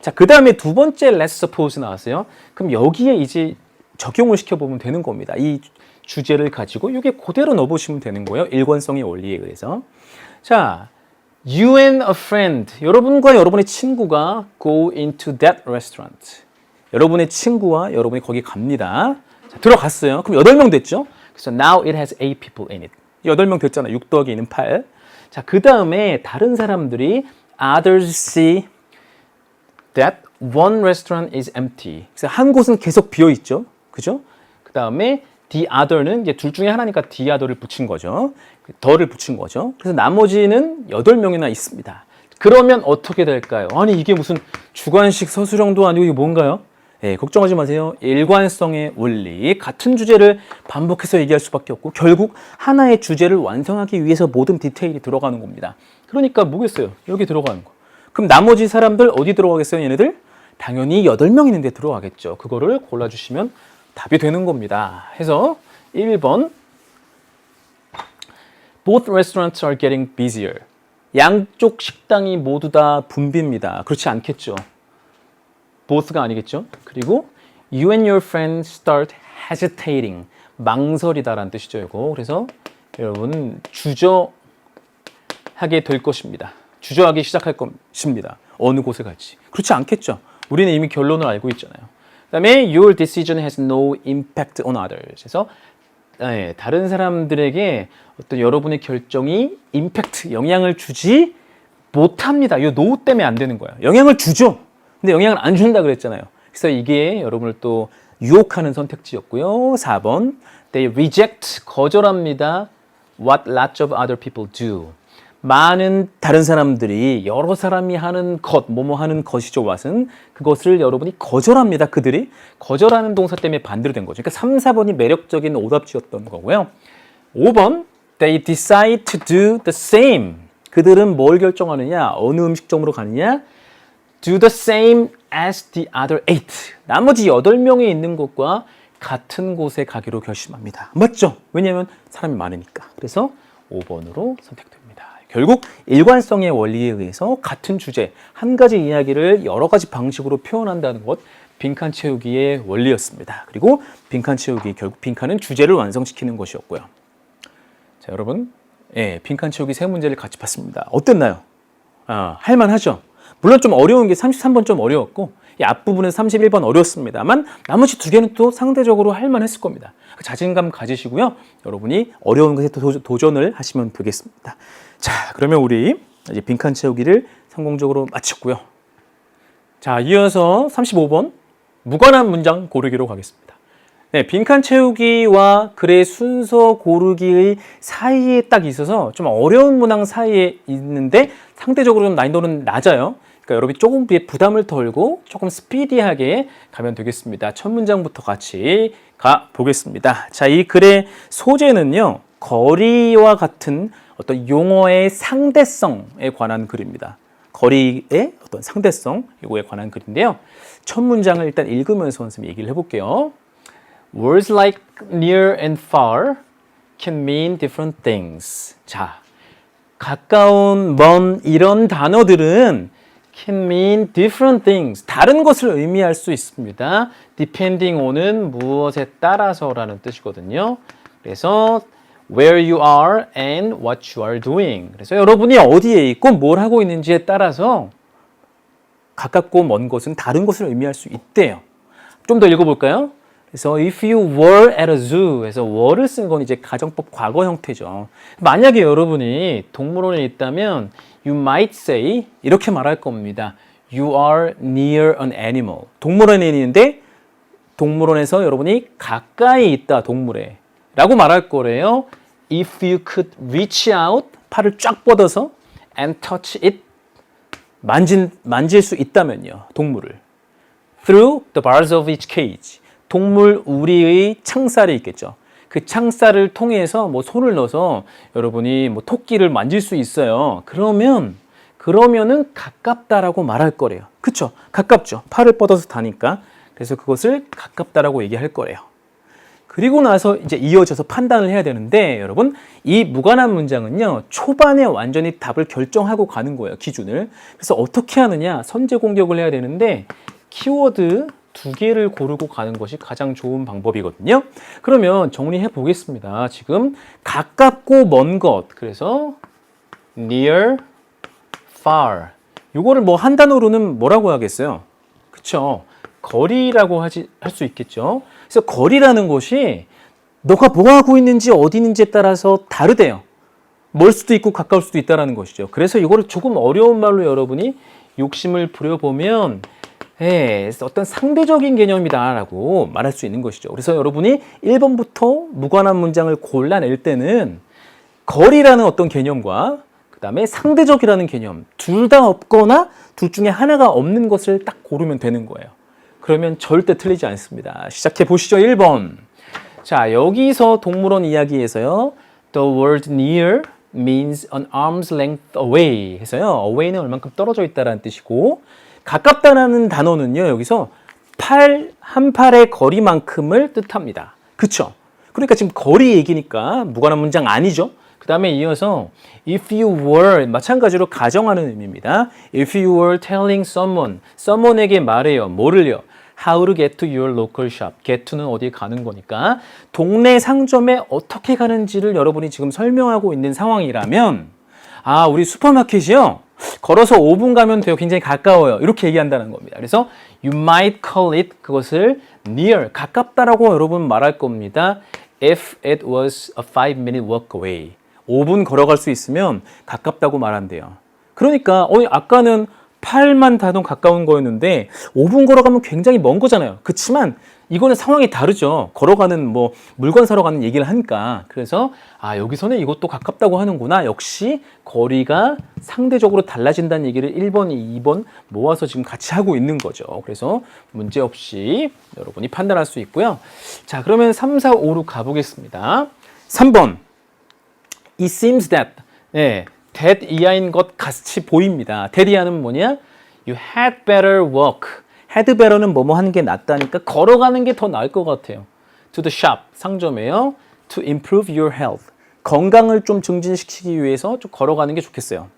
자, 그 다음에 두 번째 let's suppose 나왔어요. 그럼 여기에 이제 적용을 시켜보면 되는 겁니다. 이 주제를 가지고 이게 그대로 넣어보시면 되는 거예요. 일관성의 원리에 의해서. 자, you and a friend. 여러분과 여러분의 친구가 go into that restaurant. 여러분의 친구와 여러분이 거기 갑니다. 자, 들어갔어요. 그럼 8명 됐죠? 그래서 now it has 8 people in it. 8명 됐잖아. 6 더하기 2는 8. 자, 그 다음에 다른 사람들이 others see that one restaurant is empty. 그래서 한 곳은 계속 비어 있죠. 그죠? 그 다음에 the other는 이제 둘 중에 하나니까 the other를 붙인 거죠. 더를 붙인 거죠. 그래서 나머지는 8명이나 있습니다. 그러면 어떻게 될까요? 아니, 이게 무슨 주관식 서술형도 아니고 이게 뭔가요? 예, 걱정하지 마세요. 일관성의 원리. 같은 주제를 반복해서 얘기할 수밖에 없고 결국 하나의 주제를 완성하기 위해서 모든 디테일이 들어가는 겁니다. 그러니까 뭐겠어요? 여기 들어가는 거. 그럼 나머지 사람들 어디 들어가겠어요? 얘네들? 당연히 8명 있는데 들어가겠죠. 그거를 골라주시면 답이 되는 겁니다. 해서 1번 Both restaurants are getting busier. 양쪽 식당이 모두 다 붐빕니다. 그렇지 않겠죠. both가 아니겠죠. 그리고 you and your friend start hesitating. 망설이다라는 뜻이죠. 이거. 그래서 여러분 주저하게 될 것입니다. 주저하기 시작할 것입니다. 어느 곳에 갈지. 그렇지 않겠죠. 우리는 이미 결론을 알고 있잖아요. 그 다음에 your decision has no impact on others. 그래서 다른 사람들에게 어떤 여러분의 결정이 임팩트, 영향을 주지 못합니다. 이 no 때문에 안 되는 거예요. 영향을 주죠. 근데 영향을 안 준다 그랬잖아요. 그래서 이게 여러분을 또 유혹하는 선택지였고요. 4번 They reject, 거절합니다. What lots of other people do. 많은 다른 사람들이 여러 사람이 하는 것, 뭐뭐 하는 것이죠. what은 그것을 여러분이 거절합니다. 그들이 거절하는 동사 때문에 반대로 된 거죠. 그러니까 3, 4번이 매력적인 오답지였던 거고요. 5번 They decide to do the same. 그들은 뭘 결정하느냐? 어느 음식점으로 가느냐? Do the same as the other 8. 나머지 8명이 있는 곳과 같은 곳에 가기로 결심합니다. 맞죠? 왜냐하면 사람이 많으니까. 그래서 5번으로 선택됩니다. 결국 일관성의 원리에 의해서 같은 주제, 한 가지 이야기를 여러 가지 방식으로 표현한다는 것, 빈칸 채우기의 원리였습니다. 그리고 빈칸 채우기, 결국 빈칸은 주제를 완성시키는 것이었고요. 자, 여러분, 빈칸 채우기 3문제를 같이 봤습니다. 어땠나요? 할만하죠? 물론 좀 어려운 게 33번 좀 어려웠고 이 앞부분은 31번 어려웠습니다만 나머지 2개는 또 상대적으로 할만했을 겁니다. 자신감 가지시고요. 여러분이 어려운 것에 도전을 하시면 되겠습니다. 자, 그러면 우리 이제 빈칸 채우기를 성공적으로 마쳤고요. 자, 이어서 35번 무관한 문장 고르기로 가겠습니다. 네, 빈칸 채우기와 글의 순서 고르기의 사이에 딱 있어서 좀 어려운 문항 사이에 있는데 상대적으로 좀 난이도는 낮아요. 그러니까 여러분이 조금 부담을 덜고 조금 스피디하게 가면 되겠습니다. 첫 문장부터 같이 가보겠습니다. 자, 이 글의 소재는요, 거리와 같은 어떤 용어의 상대성에 관한 글입니다. 거리의 어떤 상대성, 이거에 관한 글인데요. 첫 문장을 일단 읽으면서 선생님 얘기를 해볼게요. Words like near and far can mean different things. 자, 가까운, 먼 이런 단어들은 can mean different things. 다른 것을 의미할 수 있습니다. depending on은 무엇에 따라서라는 뜻이거든요. 그래서 where you are and what you are doing. 그래서 여러분이 어디에 있고 뭘 하고 있는지에 따라서 가깝고 먼 것은 다른 것을 의미할 수 있대요. 좀 더 읽어볼까요? 그래서 if you were at a zoo 해서 were를 쓴 건 이제 가정법 과거 형태죠. 만약에 여러분이 동물원에 있다면 you might say 이렇게 말할 겁니다. You are near an animal. 동물원에 있는데 동물원에서 여러분이 가까이 있다 동물에 라고 말할 거래요. If you could reach out 팔을 쫙 뻗어서 and touch it 만질 수 있다면요. 동물을 through the bars of each cage 동물 우리의 창살이 있겠죠. 그 창살을 통해서 뭐 손을 넣어서 여러분이 뭐 토끼를 만질 수 있어요. 그러면은 가깝다라고 말할 거래요. 그쵸? 가깝죠. 팔을 뻗어서 다니까. 그래서 그것을 가깝다라고 얘기할 거래요. 그리고 나서 이제 이어져서 판단을 해야 되는데 여러분 이 무관한 문장은요 초반에 완전히 답을 결정하고 가는 거예요 기준을. 그래서 어떻게 하느냐 선제 공격을 해야 되는데 키워드 2개를 고르고 가는 것이 가장 좋은 방법이거든요. 그러면 정리해 보겠습니다. 지금 가깝고 먼 것 그래서 near, far 요거를 뭐 한 단어로는 뭐라고 하겠어요? 그쵸? 거리라고 할 수 있겠죠. 그래서 거리라는 것이 너가 뭐 하고 있는지 어디 있는지에 따라서 다르대요. 멀 수도 있고 가까울 수도 있다는 것이죠. 그래서 이거를 조금 어려운 말로 여러분이 욕심을 부려보면 어떤 상대적인 개념이다라고 말할 수 있는 것이죠. 그래서 여러분이 1번부터 무관한 문장을 골라낼 때는 거리라는 어떤 개념과 그 다음에 상대적이라는 개념 둘 다 없거나 둘 중에 하나가 없는 것을 딱 고르면 되는 거예요. 그러면 절대 틀리지 않습니다. 시작해 보시죠. 1번. 자, 여기서 동물원 이야기에서요. The word near means an arm's length away 해서요. away는 얼만큼 떨어져 있다라는 뜻이고 가깝다라는 단어는요. 여기서 한 팔의 거리만큼을 뜻합니다. 그쵸? 그러니까 지금 거리 얘기니까 무관한 문장 아니죠. 그 다음에 이어서 if you were 마찬가지로 가정하는 의미입니다. If you were telling someone에게 말해요. 뭐를요? How to get to your local shop. get to는 어디에 가는 거니까 동네 상점에 어떻게 가는지를 여러분이 지금 설명하고 있는 상황이라면 우리 슈퍼마켓이요. 걸어서 5분 가면 돼요. 굉장히 가까워요. 이렇게 얘기한다는 겁니다. 그래서 you might call it 그것을 near 가깝다라고 여러분 말할 겁니다. If it was a 5-minute walk away. 5분 걸어갈 수 있으면 가깝다고 말한대요. 그러니까 아까는 8만 다동 가까운 거였는데 5분 걸어가면 굉장히 먼 거잖아요. 그렇지만 이거는 상황이 다르죠. 걸어가는 물건 사러 가는 얘기를 하니까. 그래서 여기서는 이것도 가깝다고 하는구나. 역시 거리가 상대적으로 달라진다는 얘기를 1번, 2번 모아서 지금 같이 하고 있는 거죠. 그래서 문제없이 여러분이 판단할 수 있고요. 자, 그러면 3, 4, 5로 가보겠습니다. 3번. It seems that that 이하인 것 같이 보입니다. that 이하는 뭐냐? You had better walk. had better는 뭐뭐 하는 게 낫다니까 걸어가는 게 더 나을 것 같아요. To the shop, 상점에요. To improve your health. 건강을 좀 증진시키기 위해서 좀 걸어가는 게 좋겠어요.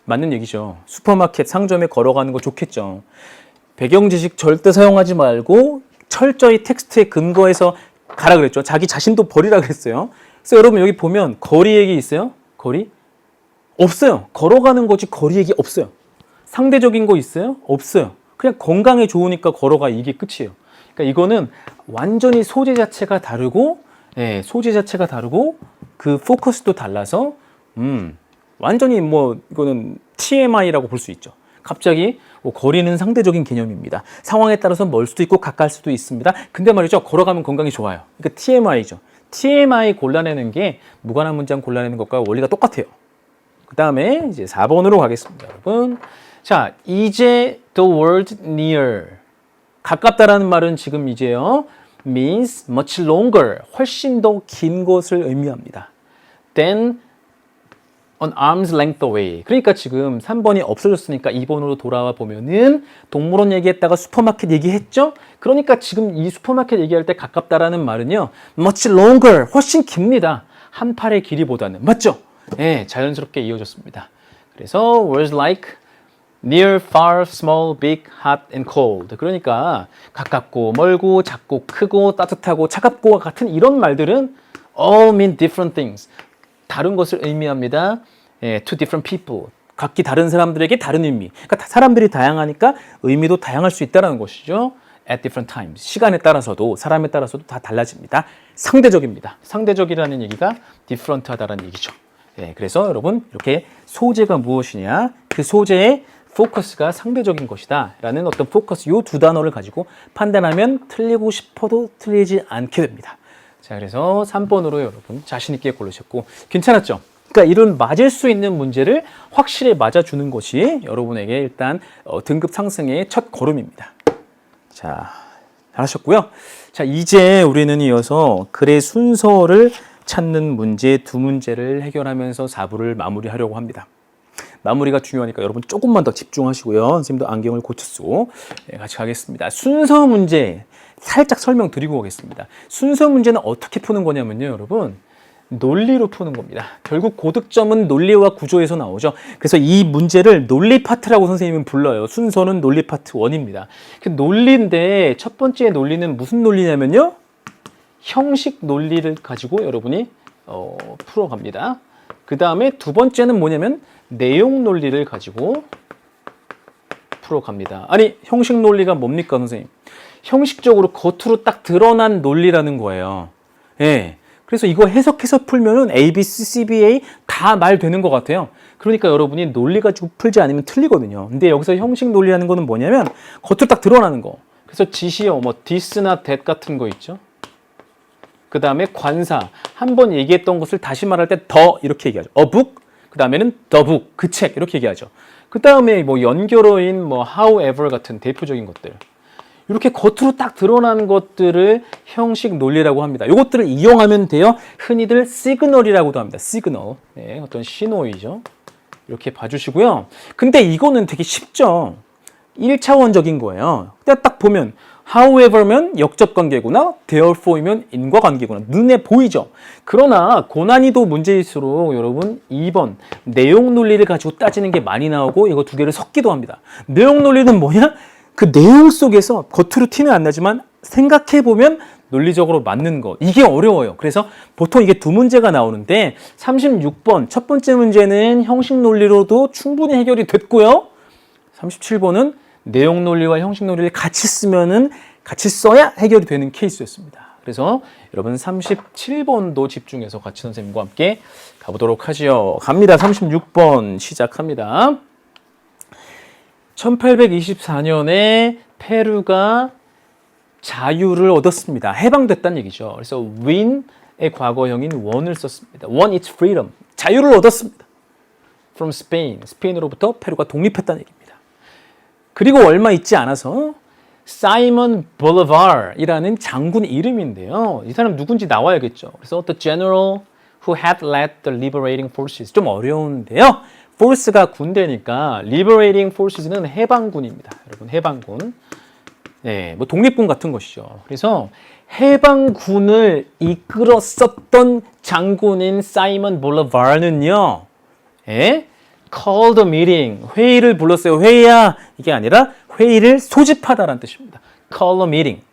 맞는 얘기죠. 슈퍼마켓, 상점에 걸어가는 거 좋겠죠. 배경 지식 절대 사용하지 말고 철저히 텍스트에 근거해서 가라 그랬죠. 자기 자신도 버리라 그랬어요. 그래서 여러분 여기 보면 거리 얘기 있어요? 거리? 없어요. 걸어가는 거지 거리 얘기 없어요. 상대적인 거 있어요? 없어요. 그냥 건강에 좋으니까 걸어가 이게 끝이에요. 그러니까 이거는 완전히 소재 자체가 다르고 그 포커스도 달라서 완전히 이거는 TMI라고 볼 수 있죠. 갑자기 거리는 상대적인 개념입니다. 상황에 따라서 멀 수도 있고 가까울 수도 있습니다. 근데 말이죠. 걸어가면 건강이 좋아요. 그러니까 TMI죠. TMI 골라내는 게 무관한 문장 골라내는 것과 원리가 똑같아요. 그 다음에 이제 4번으로 가겠습니다, 여러분. 자, 이제 the word near. 가깝다라는 말은 지금 이제요. means much longer. 훨씬 더 긴 것을 의미합니다. than an arm's length away. 그러니까 지금 3번이 없어졌으니까 2번으로 돌아와 보면은 동물원 얘기했다가 슈퍼마켓 얘기했죠? 그러니까 지금 이 슈퍼마켓 얘기할 때 가깝다라는 말은요. much longer. 훨씬 깁니다. 한 팔의 길이보다는. 맞죠? 자연스럽게 이어졌습니다. 그래서 words like near, far, small, big, hot, and cold. 그러니까 가깝고 멀고 작고 크고 따뜻하고 차갑고와 같은 이런 말들은 all mean different things. 다른 것을 의미합니다. To different people. 각기 다른 사람들에게 다른 의미. 그러니까 사람들이 다양하니까 의미도 다양할 수 있다는 것이죠. At different times. 시간에 따라서도 사람에 따라서도 다 달라집니다. 상대적입니다. 상대적이라는 얘기가 different하다는 얘기죠. 그래서 여러분 이렇게 소재가 무엇이냐 그 소재의 포커스가 상대적인 것이다 라는 어떤 포커스 이 두 단어를 가지고 판단하면 틀리고 싶어도 틀리지 않게 됩니다. 자, 그래서 3번으로 여러분 자신 있게 고르셨고 괜찮았죠? 그러니까 이런 맞을 수 있는 문제를 확실히 맞아주는 것이 여러분에게 일단 등급 상승의 첫 걸음입니다. 자, 잘하셨고요. 자, 이제 우리는 이어서 글의 순서를 찾는 문제 두 문제를 해결하면서 4부를 마무리하려고 합니다. 마무리가 중요하니까 여러분 조금만 더 집중하시고요. 선생님도 안경을 고쳐 쓰고 같이 가겠습니다. 순서 문제. 살짝 설명드리고 오겠습니다. 순서 문제는 어떻게 푸는 거냐면요, 여러분. 논리로 푸는 겁니다. 결국 고득점은 논리와 구조에서 나오죠. 그래서 이 문제를 논리 파트라고 선생님은 불러요. 순서는 논리 파트 1입니다. 논리인데 첫 번째 논리는 무슨 논리냐면요. 형식 논리를 가지고 여러분이 풀어갑니다. 그 다음에 두 번째는 뭐냐면 내용 논리를 가지고 풀어갑니다. 아니, 형식 논리가 뭡니까, 선생님? 형식적으로 겉으로 딱 드러난 논리라는 거예요. 예. 그래서 이거 해석해서 풀면은 A, B, C, C, B, A 다 말 되는 것 같아요. 그러니까 여러분이 논리 가지고 풀지 않으면 틀리거든요. 근데 여기서 형식 논리라는 거는 뭐냐면 겉으로 딱 드러나는 거. 그래서 지시어, 뭐 this나 that 같은 거 있죠. 그 다음에 관사, 한 번 얘기했던 것을 다시 말할 때 더 이렇게 얘기하죠. A book, 그 다음에는 the book, 그 책 이렇게 얘기하죠. 그 다음에 뭐 연결어인 뭐 however 같은 대표적인 것들. 이렇게 겉으로 딱 드러나는 것들을 형식 논리라고 합니다. 이것들을 이용하면 돼요. 흔히들 시그널이라고도 합니다. 시그널. 네, 어떤 신호이죠. 이렇게 봐주시고요. 근데 이거는 되게 쉽죠. 1차원적인 거예요. 딱 보면 however면 역접 관계구나, therefore면 인과관계구나. 눈에 보이죠. 그러나 고난이도 문제일수록 여러분 2번 내용 논리를 가지고 따지는 게 많이 나오고 이거 두 개를 섞기도 합니다. 내용 논리는 뭐냐? 그 내용 속에서 겉으로 티는 안 나지만 생각해보면 논리적으로 맞는 것. 이게 어려워요. 그래서 보통 이게 두 문제가 나오는데 36번 첫 번째 문제는 형식 논리로도 충분히 해결이 됐고요. 37번은 내용 논리와 형식 논리를 같이 쓰면은 같이 써야 해결이 되는 케이스였습니다. 그래서 여러분 37번도 집중해서 같이 선생님과 함께 가보도록 하지요. 갑니다. 36번 시작합니다. 1824년에 페루가 자유를 얻었습니다. 해방됐다는 얘기죠. 그래서 win의 과거형인 won을 썼습니다. won its freedom. 자유를 얻었습니다. from Spain. 스페인으로부터 페루가 독립했다는 얘기입니다. 그리고 얼마 있지 않아서 사이먼 볼리바르이라는 장군 이름인데요. 이 사람 누군지 나와야겠죠. 그래서 the general who had led the liberating forces. 좀 어려운데요. force가 군대니까 liberating forces는 해방군입니다. 여러분, 해방군. 네, 뭐 독립군 같은 것이죠. 그래서 해방군을 이끌었었던 장군인 사이먼 볼리바르는요. 예? called a meeting. 회의를 불렀어요. 회의야. 이게 아니라 회의를 소집하다라는 뜻입니다. call a meeting.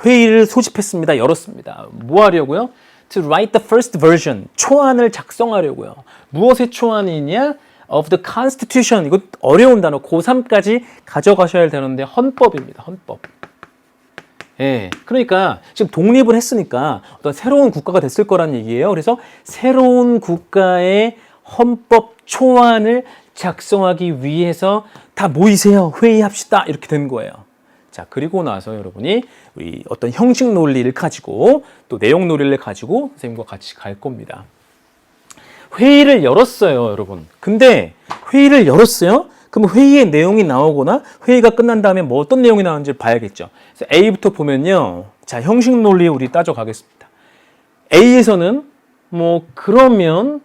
회의를 소집했습니다. 열었습니다. 뭐 하려고요? To write the first version. 초안을 작성하려고요. 무엇의 초안이냐? of the constitution. 이거 어려운 단어. 고3까지 가져가셔야 되는데 헌법입니다. 헌법. 예. 그러니까 지금 독립을 했으니까 어떤 새로운 국가가 됐을 거란 얘기예요. 그래서 새로운 국가의 헌법 초안을 작성하기 위해서 다 모이세요. 회의합시다. 이렇게 된 거예요. 자, 그리고 나서 여러분이 우리 어떤 형식 논리를 가지고 또 내용 논리를 가지고 선생님과 같이 갈 겁니다. 회의를 열었어요, 여러분. 근데 회의를 열었어요? 그럼 회의의 내용이 나오거나 회의가 끝난 다음에 뭐 어떤 내용이 나오는지 봐야겠죠. 그래서 A부터 보면요. 자, 형식 논리 우리 따져가겠습니다. A에서는 뭐 그러면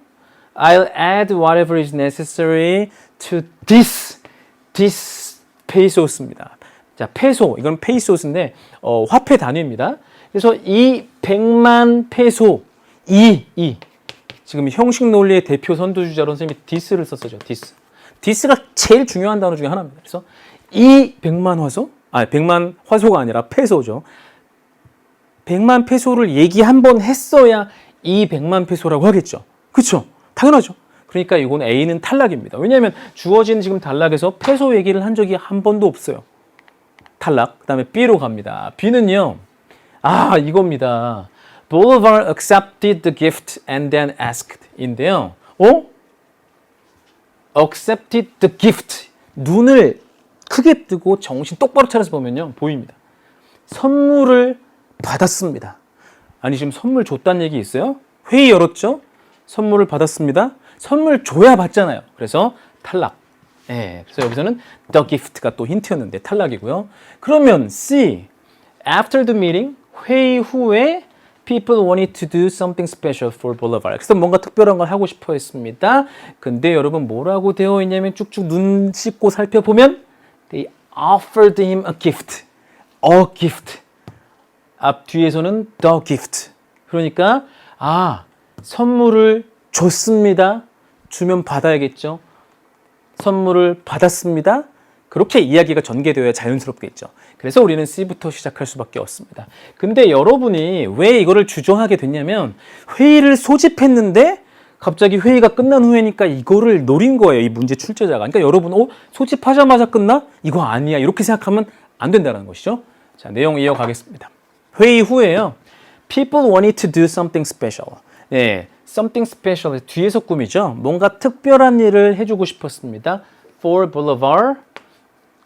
I'll add whatever is necessary to this pesos.입니다. 자, 페소, 이건 페이소스인데 화폐 단위입니다. 그래서 이 100만 페소, 지금 형식 논리의 대표 선두주자로 선생님이 this를 썼었죠. this가 제일 중요한 단어 중에 하나입니다. 그래서 이 100만 화소, 100만 화소가 아니라 페소죠. 100만 페소를 얘기 한번 했어야 이 100만 페소라고 하겠죠. 그렇죠? 당연하죠. 그러니까 이건 A는 탈락입니다. 왜냐하면 주어진 지금 단락에서 페소 얘기를 한 적이 한 번도 없어요. 탈락. 그 다음에 B로 갑니다. B는요. 이겁니다. Bolivar accepted the gift and then asked 인데요. accepted the gift. 눈을 크게 뜨고 정신 똑바로 차려서 보면요. 보입니다. 선물을 받았습니다. 아니, 지금 선물 줬다는 얘기 있어요? 회의 열었죠? 선물을 받았습니다. 선물 줘야 받잖아요. 그래서 탈락. 예, 그래서 여기서는 the gift가 또 힌트였는데 탈락이고요. 그러면 C. After the meeting, 회의 후에 people wanted to do something special for Bolivar. 그래서 뭔가 특별한 걸 하고 싶어 했습니다. 근데 여러분 뭐라고 되어 있냐면 쭉쭉 눈 씻고 살펴보면 they offered him a gift. A gift. 앞 뒤에서는 the gift. 그러니까 선물을 줬습니다. 주면 받아야겠죠. 선물을 받았습니다. 그렇게 이야기가 전개되어야 자연스럽겠죠. 그래서 우리는 C부터 시작할 수밖에 없습니다. 근데 여러분이 왜 이거를 주저하게 됐냐면 회의를 소집했는데 갑자기 회의가 끝난 후에니까 이거를 노린 거예요. 이 문제 출제자가. 그러니까 여러분 소집하자마자 끝나? 이거 아니야. 이렇게 생각하면 안 된다는 것이죠. 자, 내용 이어가겠습니다. 회의 후에요. People wanted to do something special. 네, something special 뒤에서 꾸미죠. 뭔가 특별한 일을 해주고 싶었습니다. For Bolivar,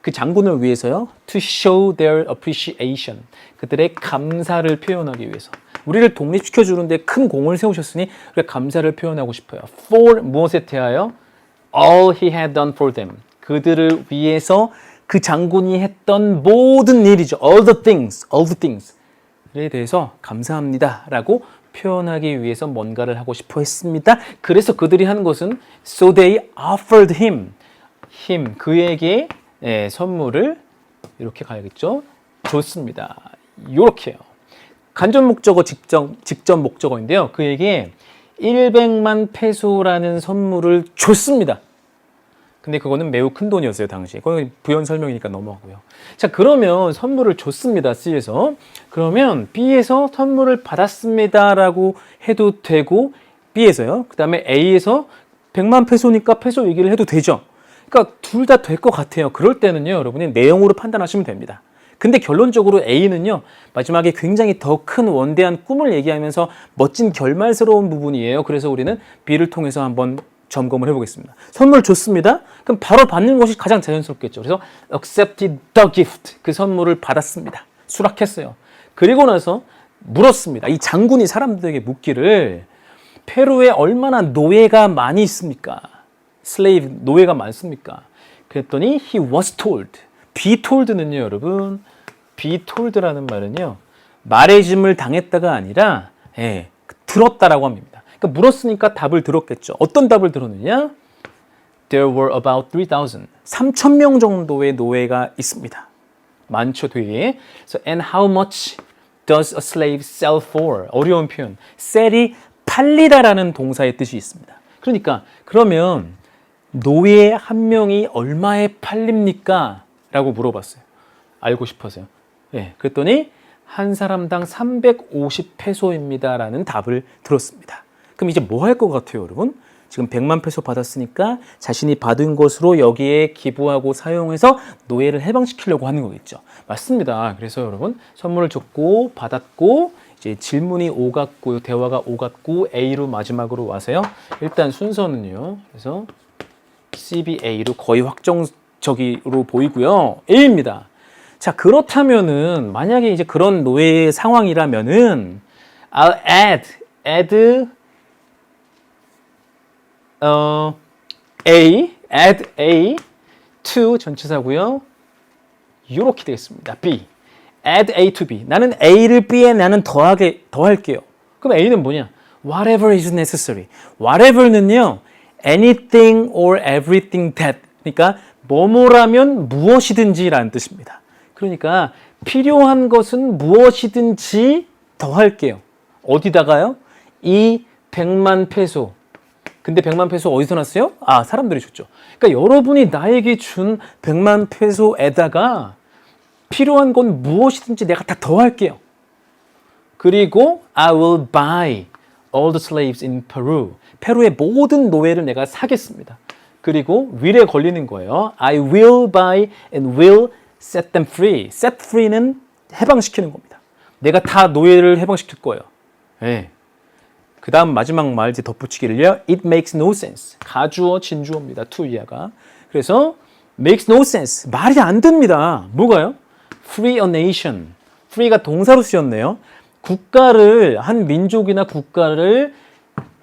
그 장군을 위해서요. To show their appreciation. 그들의 감사를 표현하기 위해서. 우리를 독립시켜 주는데 큰 공을 세우셨으니 우리가 감사를 표현하고 싶어요. For 무엇에 대하여? All he had done for them. 그들을 위해서 그 장군이 했던 모든 일이죠. All the things에 대해서 감사합니다라고 표현하기 위해서 뭔가를 하고 싶어 했습니다. 그래서 그들이 한 것은 So they offered him 그에게 선물을 이렇게 가야겠죠. 줬습니다. 이렇게요. 간접 목적어, 직접 목적어인데요. 그에게 100만 페소라는 선물을 줬습니다. 근데 그거는 매우 큰 돈이었어요, 당시에. 그건 부연 설명이니까 넘어가고요. 자, 그러면 선물을 줬습니다, C에서. 그러면 B에서 선물을 받았습니다라고 해도 되고, B에서요. 그 다음에 A에서 100만 페소니까 페소 얘기를 해도 되죠. 그러니까 둘 다 될 것 같아요. 그럴 때는요, 여러분이 내용으로 판단하시면 됩니다. 근데 결론적으로 A는요, 마지막에 굉장히 더 큰 원대한 꿈을 얘기하면서 멋진 결말스러운 부분이에요. 그래서 우리는 B를 통해서 한번 점검을 해보겠습니다. 선물 줬습니다. 그럼 바로 받는 것이 가장 자연스럽겠죠. 그래서 accepted the gift. 그 선물을 받았습니다. 수락했어요. 그리고 나서 물었습니다. 이 장군이 사람들에게 묻기를 페루에 얼마나 노예가 많이 있습니까? slave, 노예가 많습니까? 그랬더니 he was told. be told는요, 여러분. be told라는 말은요, 말해짐을 당했다가 아니라 들었다라고 합니다. 그러니까 물었으니까 답을 들었겠죠. 어떤 답을 들었느냐? There were about 3,000명 정도의 노예가 있습니다. 많죠, 되게. So, and how much does a slave sell for? 어려운 표현. sell이 팔리다라는 동사의 뜻이 있습니다. 그러니까 그러면 노예 한 명이 얼마에 팔립니까? 라고 물어봤어요. 알고 싶어서요. 그랬더니 한 사람당 350페소입니다 라는 답을 들었습니다. 그럼 이제 뭐 할 것 같아요, 여러분? 지금 100만 페소 받았으니까 자신이 받은 것으로 여기에 기부하고 사용해서 노예를 해방시키려고 하는 거겠죠. 맞습니다. 그래서 여러분 선물을 줬고 받았고 이제 질문이 오갔고 대화가 오갔고 A로 마지막으로 와서요. 일단 순서는요. 그래서 CBA로 거의 확정적으로 보이고요. A입니다. 자, 그렇다면은 만약에 이제 그런 노예 상황이라면은 I'll add A to 전치사고요. 이렇게 되겠습니다. B. add A to B. 나는 A를 B에 나는 더할게요. 그럼 A는 뭐냐? Whatever is necessary. Whatever는요. Anything or everything that. 그러니까 뭐뭐라면 무엇이든지라는 뜻입니다. 그러니까 필요한 것은 무엇이든지 더할게요. 어디다가요? 이 100만 페소. 근데 100만 페소 어디서 났어요? 사람들이 줬죠. 그러니까 여러분이 나에게 준 100만 페소에다가 필요한 건 무엇이든지 내가 다 더할게요. 그리고 I will buy all the slaves in Peru. 페루의 모든 노예를 내가 사겠습니다. 그리고 will에 걸리는 거예요. I will buy and will set them free. set free는 해방시키는 겁니다. 내가 다 노예를 해방시킬 거예요. 그 다음 마지막 말 이제 덧붙이기를요. It makes no sense. 가주어, 진주어입니다. to 이하가. 그래서 makes no sense. 말이 안 됩니다. 뭐가요? Free a nation. free가 동사로 쓰였네요. 한 민족이나 국가를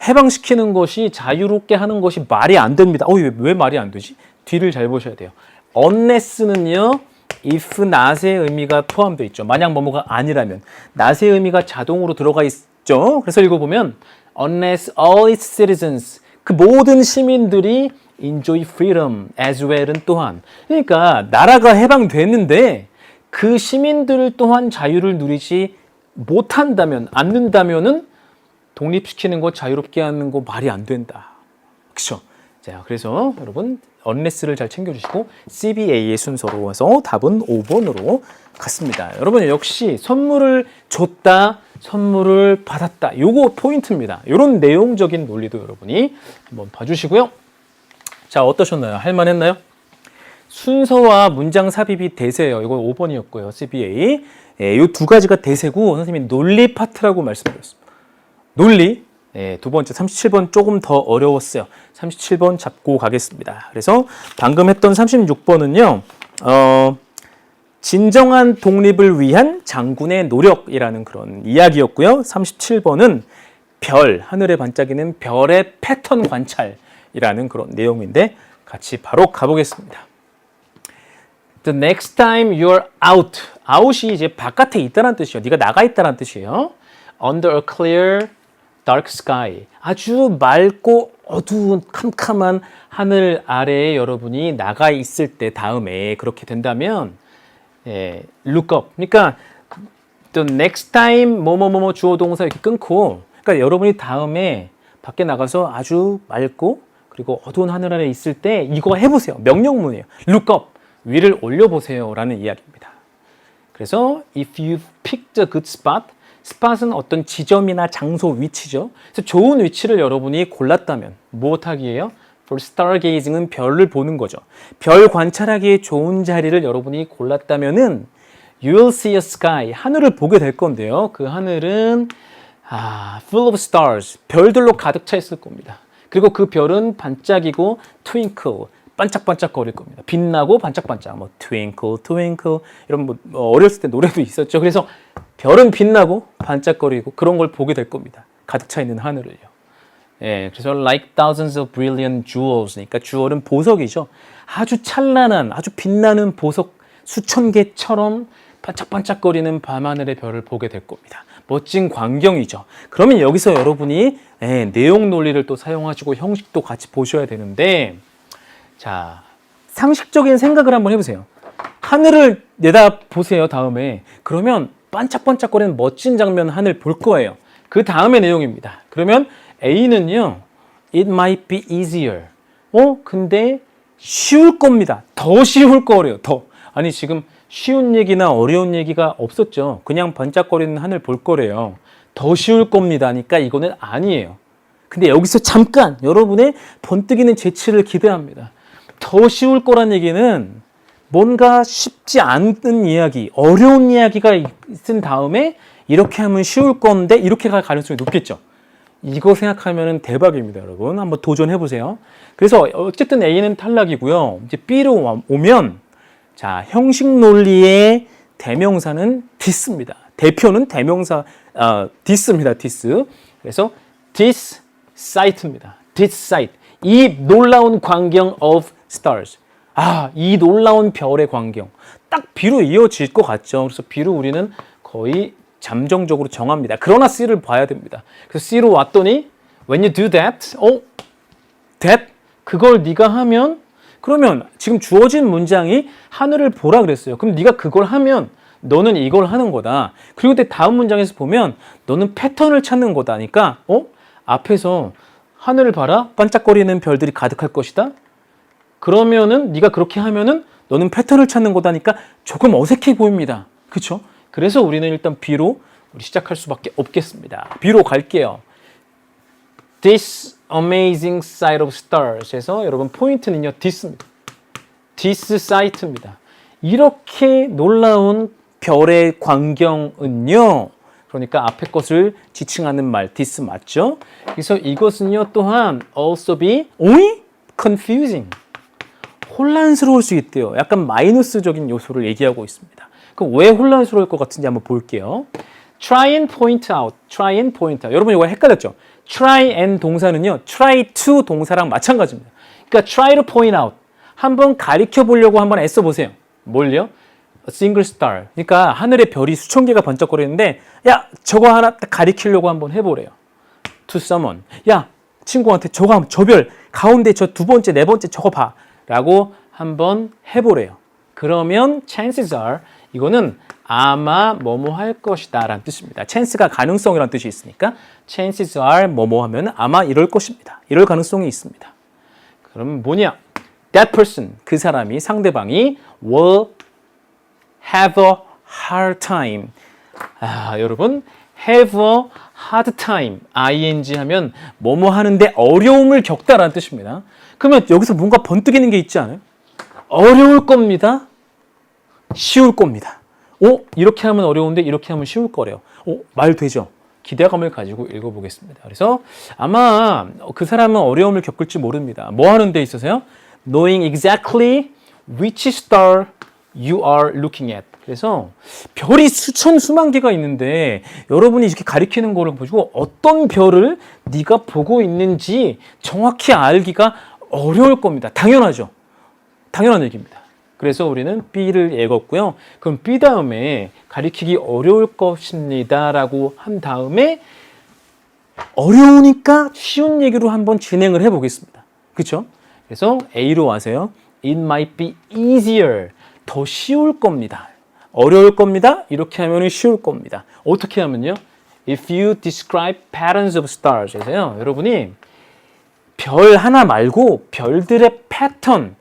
해방시키는 것이 자유롭게 하는 것이 말이 안 됩니다. 왜 말이 안 되지? 뒤를 잘 보셔야 돼요. unless는요. if not의 의미가 포함되어 있죠. 만약 뭐뭐가 아니라면 not의 의미가 자동으로 들어가 있죠. 그래서 읽어보면 unless all its citizens 그 모든 시민들이 enjoy freedom as well은 또한 그러니까 나라가 해방됐는데 그 시민들 또한 자유를 누리지 못한다면, 않는다면은 독립시키는 거, 자유롭게 하는 거 말이 안 된다. 그쵸? 자, 그래서 여러분, unless를 잘 챙겨주시고, CBA의 순서로 해서 답은 5번으로 갔습니다. 여러분, 역시 선물을 줬다, 선물을 받았다. 요거 포인트입니다. 요런 내용적인 논리도 여러분이 한번 봐주시고요. 자, 어떠셨나요? 할만했나요? 순서와 문장 삽입이 대세예요. 이거 5번이었고요. CBA. 예, 요 두 가지가 대세고 선생님이 논리 파트라고 말씀드렸습니다. 논리. 예, 두 번째 37번 조금 더 어려웠어요. 37번 잡고 가겠습니다. 그래서 방금 했던 36번은요. 진정한 독립을 위한 장군의 노력이라는 그런 이야기였고요. 37번은 별, 하늘에 반짝이는 별의 패턴 관찰이라는 그런 내용인데 같이 바로 가보겠습니다. The next time you're out. out이 이제 바깥에 있다는 뜻이에요. 네가 나가 있다는 뜻이에요. Under a clear, dark sky. 아주 맑고 어두운 캄캄한 하늘 아래에 여러분이 나가 있을 때 다음에 그렇게 된다면 look up. 그러니까 the next time 뭐뭐뭐뭐 주어 동사 이렇게 끊고 그러니까 여러분이 다음에 밖에 나가서 아주 맑고 그리고 어두운 하늘 아래 있을 때 이거 해보세요. 명령문이에요. look up. 위를 올려보세요 라는 이야기입니다. 그래서 if you've picked a good spot, spot은 어떤 지점이나 장소, 위치죠. 그래서 좋은 위치를 여러분이 골랐다면 무엇하기예요? For stargazing은 별을 보는 거죠. 별 관찰하기에 좋은 자리를 여러분이 골랐다면은 you will see a sky, 하늘을 보게 될 건데요. 그 하늘은 full of stars, 별들로 가득 차 있을 겁니다. 그리고 그 별은 반짝이고 twinkle, 반짝반짝거릴 겁니다. 빛나고 반짝반짝. 뭐 twinkle, twinkle 이런 뭐 어렸을 때 노래도 있었죠. 그래서 별은 빛나고 반짝거리고 그런 걸 보게 될 겁니다. 가득 차 있는 하늘을요. 예, 그래서 like thousands of brilliant jewels. 그러니까 주얼은 보석이죠. 아주 찬란한, 아주 빛나는 보석 수천 개처럼 반짝반짝거리는 밤하늘의 별을 보게 될 겁니다. 멋진 광경이죠. 그러면 여기서 여러분이 내용 논리를 또 사용하시고 형식도 같이 보셔야 되는데 자, 상식적인 생각을 한번 해보세요. 하늘을 내다보세요, 다음에. 그러면 반짝반짝거리는 멋진 장면 하늘 볼 거예요. 그 다음의 내용입니다. 그러면 A는요, it might be easier. 근데 쉬울 겁니다. 더 쉬울 거래요, 더. 아니, 지금 쉬운 얘기나 어려운 얘기가 없었죠. 그냥 반짝거리는 하늘 볼 거래요. 더 쉬울 겁니다. 하니까 이거는 아니에요. 근데 여기서 잠깐 여러분의 번뜩이는 재치를 기대합니다. 더 쉬울 거란 얘기는 뭔가 쉽지 않은 이야기, 어려운 이야기가 있은 다음에 이렇게 하면 쉬울 건데 이렇게 갈 가능성이 높겠죠. 이거 생각하면 대박입니다, 여러분. 한번 도전해 보세요. 그래서 어쨌든 A는 탈락이고요. 이제 B로 오면 자, 형식 논리의 대명사는 this입니다. 대표는 대명사 this입니다. this. 그래서 this sight입니다. this sight. 이 놀라운 광경 of stars. 이 놀라운 별의 광경. 딱 B로 이어질 것 같죠. 그래서 B로 우리는 거의 잠정적으로 정합니다. 그러나 C를 봐야 됩니다. 그래서 C로 왔더니 when you do that, that 그걸 네가 하면 그러면 지금 주어진 문장이 하늘을 보라 그랬어요. 그럼 네가 그걸 하면 너는 이걸 하는 거다. 그리고 다음 문장에서 보면 너는 패턴을 찾는 거다니까 앞에서 하늘을 봐라. 반짝거리는 별들이 가득할 것이다. 그러면은 네가 그렇게 하면은 너는 패턴을 찾는 거다니까 조금 어색해 보입니다. 그렇죠? 그래서 우리는 일단 B로 시작할 수밖에 없겠습니다. B로 갈게요. This amazing sight of stars 해서 여러분 포인트는요. this입니다. this sight입니다. 이렇게 놀라운 별의 광경은요. 그러니까 앞에 것을 지칭하는 말 this 맞죠? 그래서 이것은요. 또한 also be confusing. 혼란스러울 수 있대요. 약간 마이너스적인 요소를 얘기하고 있습니다. 그럼 왜 혼란스러울 것 같은지 한번 볼게요. Try and point out. Try and point out. 여러분 이거 헷갈렸죠? Try and 동사는요. Try to 동사랑 마찬가지입니다. 그러니까 try to point out. 한번 가리켜 보려고 한번 애써 보세요. 뭘요? A single star. 그러니까 하늘에 별이 수천 개가 번쩍거리는데 야, 저거 하나 딱 가리키려고 한번 해보래요. To someone. 야, 친구한테 저거 저 별 가운데 저 두 번째, 네 번째 저거 봐. 라고 한번 해보래요. 그러면 chances are 이거는 아마 뭐뭐 할 것이다 라는 뜻입니다. chance가 가능성이라는 뜻이 있으니까 chances are 뭐뭐 하면 아마 이럴 것입니다. 이럴 가능성이 있습니다. 그럼 뭐냐? That person, 그 사람이, 상대방이 will have a hard time. 여러분, have a hard time, ing 하면 뭐뭐 하는데 어려움을 겪다라는 뜻입니다. 그러면 여기서 뭔가 번뜩이는 게 있지 않아요? 어려울 겁니다. 쉬울 겁니다. 이렇게 하면 어려운데 이렇게 하면 쉬울 거래요. 말 되죠? 기대감을 가지고 읽어보겠습니다. 그래서 아마 그 사람은 어려움을 겪을지 모릅니다. 뭐 하는 데 있어서요? Knowing exactly which star you are looking at. 그래서 별이 수천 수만 개가 있는데 여러분이 이렇게 가리키는 거를 보시고 어떤 별을 네가 보고 있는지 정확히 알기가 어려울 겁니다. 당연하죠. 당연한 얘기입니다. 그래서 우리는 B를 읽었고요. 그럼 B 다음에 가리키기 어려울 것입니다 라고 한 다음에 어려우니까 쉬운 얘기로 한번 진행을 해보겠습니다. 그렇죠? 그래서 A로 와서요. It might be easier. 더 쉬울 겁니다. 어려울 겁니다. 이렇게 하면 쉬울 겁니다. 어떻게 하면요? If you describe patterns of stars. 그래서요. 여러분이 별 하나 말고 별들의 패턴,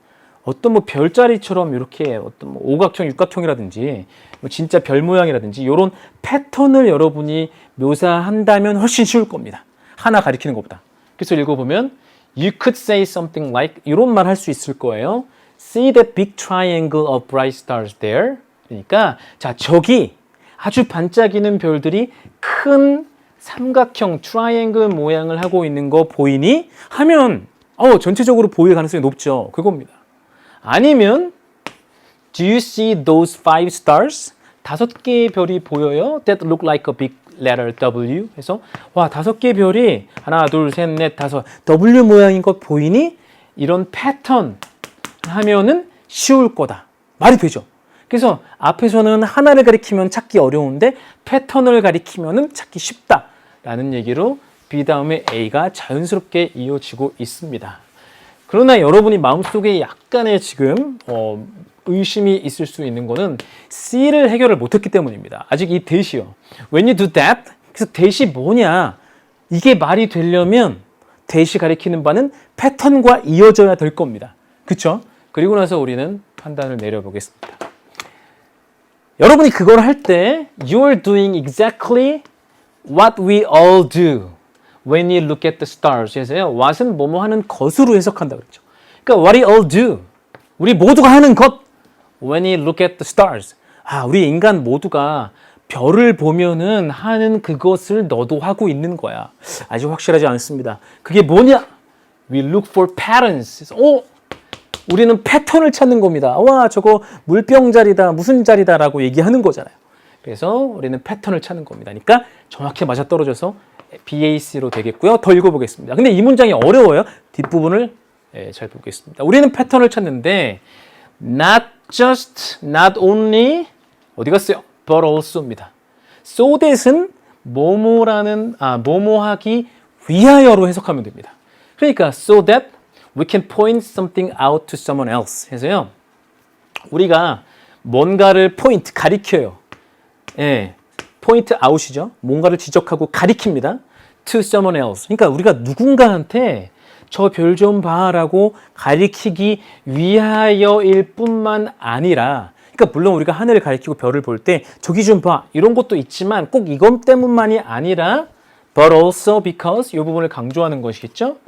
어떤 뭐 별자리처럼 이렇게 어떤 뭐 오각형, 육각형이라든지 뭐 진짜 별 모양이라든지 이런 패턴을 여러분이 묘사한다면 훨씬 쉬울 겁니다. 하나 가리키는 것보다. 그래서 읽어보면 You could say something like 이런 말 할 수 있을 거예요. See that big triangle of bright stars there. 그러니까 자 저기 아주 반짝이는 별들이 큰 삼각형 트라이앵글 모양을 하고 있는 거 보이니? 하면 전체적으로 보일 가능성이 높죠. 그겁니다. 아니면 Do you see those five stars? 5개의 별이 보여요? That look like a big letter W. 그래서 와 5개의 별이 하나 둘 셋 넷 다섯 W 모양인 것 보이니? 이런 패턴 하면은 쉬울 거다. 말이 되죠. 그래서 앞에서는 하나를 가리키면 찾기 어려운데 패턴을 가리키면은 찾기 쉽다라는 얘기로 B 다음에 A가 자연스럽게 이어지고 있습니다. 그러나 여러분이 마음속에 약간의 지금 의심이 있을 수 있는 거는 C를 해결을 못했기 때문입니다. 아직 이 that이요. When you do that, 그래서 that이 뭐냐? 이게 말이 되려면 that이 가리키는 바는 패턴과 이어져야 될 겁니다. 그렇죠? 그리고 나서 우리는 판단을 내려보겠습니다. 여러분이 그걸 할 때 You're doing exactly what we all do when you look at the stars. 해서요. what은 뭐뭐 하는 것으로 해석한다 그랬죠. 그러니까 what we all do. 우리 모두가 하는 것. When you look at the stars. 우리 인간 모두가 별을 보면은 하는 그것을 너도 하고 있는 거야. 아직 확실하지 않습니다. 그게 뭐냐? We look for patterns. 우리는 패턴을 찾는 겁니다. 와, 저거 물병 자리다, 무슨 자리다라고 얘기하는 거잖아요. 그래서 우리는 패턴을 찾는 겁니다. 그러니까 정확히 맞아떨어져서 BAC로 되겠고요. 더 읽어보겠습니다. 근데 이 문장이 어려워요. 뒷부분을 잘 보겠습니다. 우리는 패턴을 찾는데 not just, not only 어디 갔어요? but also입니다. so that은 뭐뭐하기 위하여로 해석하면 됩니다. 그러니까 so that we can point something out to someone else 해서요. 우리가 뭔가를 포인트, 가리켜요. 포인트 아웃이죠. 뭔가를 지적하고 가리킵니다. to someone else. 그러니까 우리가 누군가한테 저 별 좀 봐라고 가리키기 위하여일 뿐만 아니라 그러니까 물론 우리가 하늘을 가리키고 별을 볼 때 저기 좀 봐 이런 것도 있지만 꼭 이것 때문만이 아니라 but also because 이 부분을 강조하는 것이겠죠.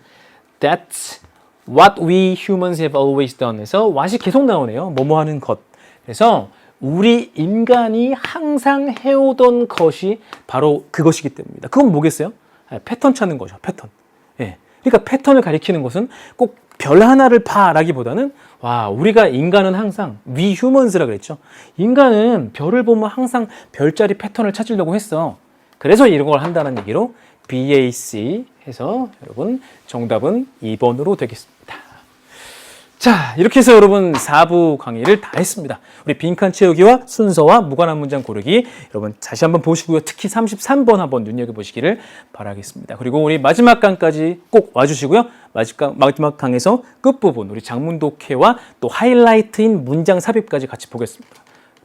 That's what we humans have always done 해서 what이 계속 나오네요. 뭐뭐 하는 것. 그래서 우리 인간이 항상 해오던 것이 바로 그것이기 때문입니다. 그건 뭐겠어요? 패턴 찾는 거죠. 패턴. 그러니까 패턴을 가리키는 것은 꼭 별 하나를 봐라기보다는 우리가 인간은 항상 we humans라 그랬죠. 인간은 별을 보면 항상 별자리 패턴을 찾으려고 했어. 그래서 이런 걸 한다는 얘기로 BAC 해서 여러분 정답은 2번으로 되겠습니다. 자, 이렇게 해서 여러분 4부 강의를 다 했습니다. 우리 빈칸 채우기와 순서와 무관한 문장 고르기 여러분 다시 한번 보시고요. 특히 33번 한번 눈여겨보시기를 바라겠습니다. 그리고 우리 마지막 강까지 꼭 와주시고요. 마지막 강에서 끝부분 우리 장문 독해와 또 하이라이트인 문장 삽입까지 같이 보겠습니다.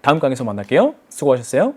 다음 강에서 만날게요. 수고하셨어요.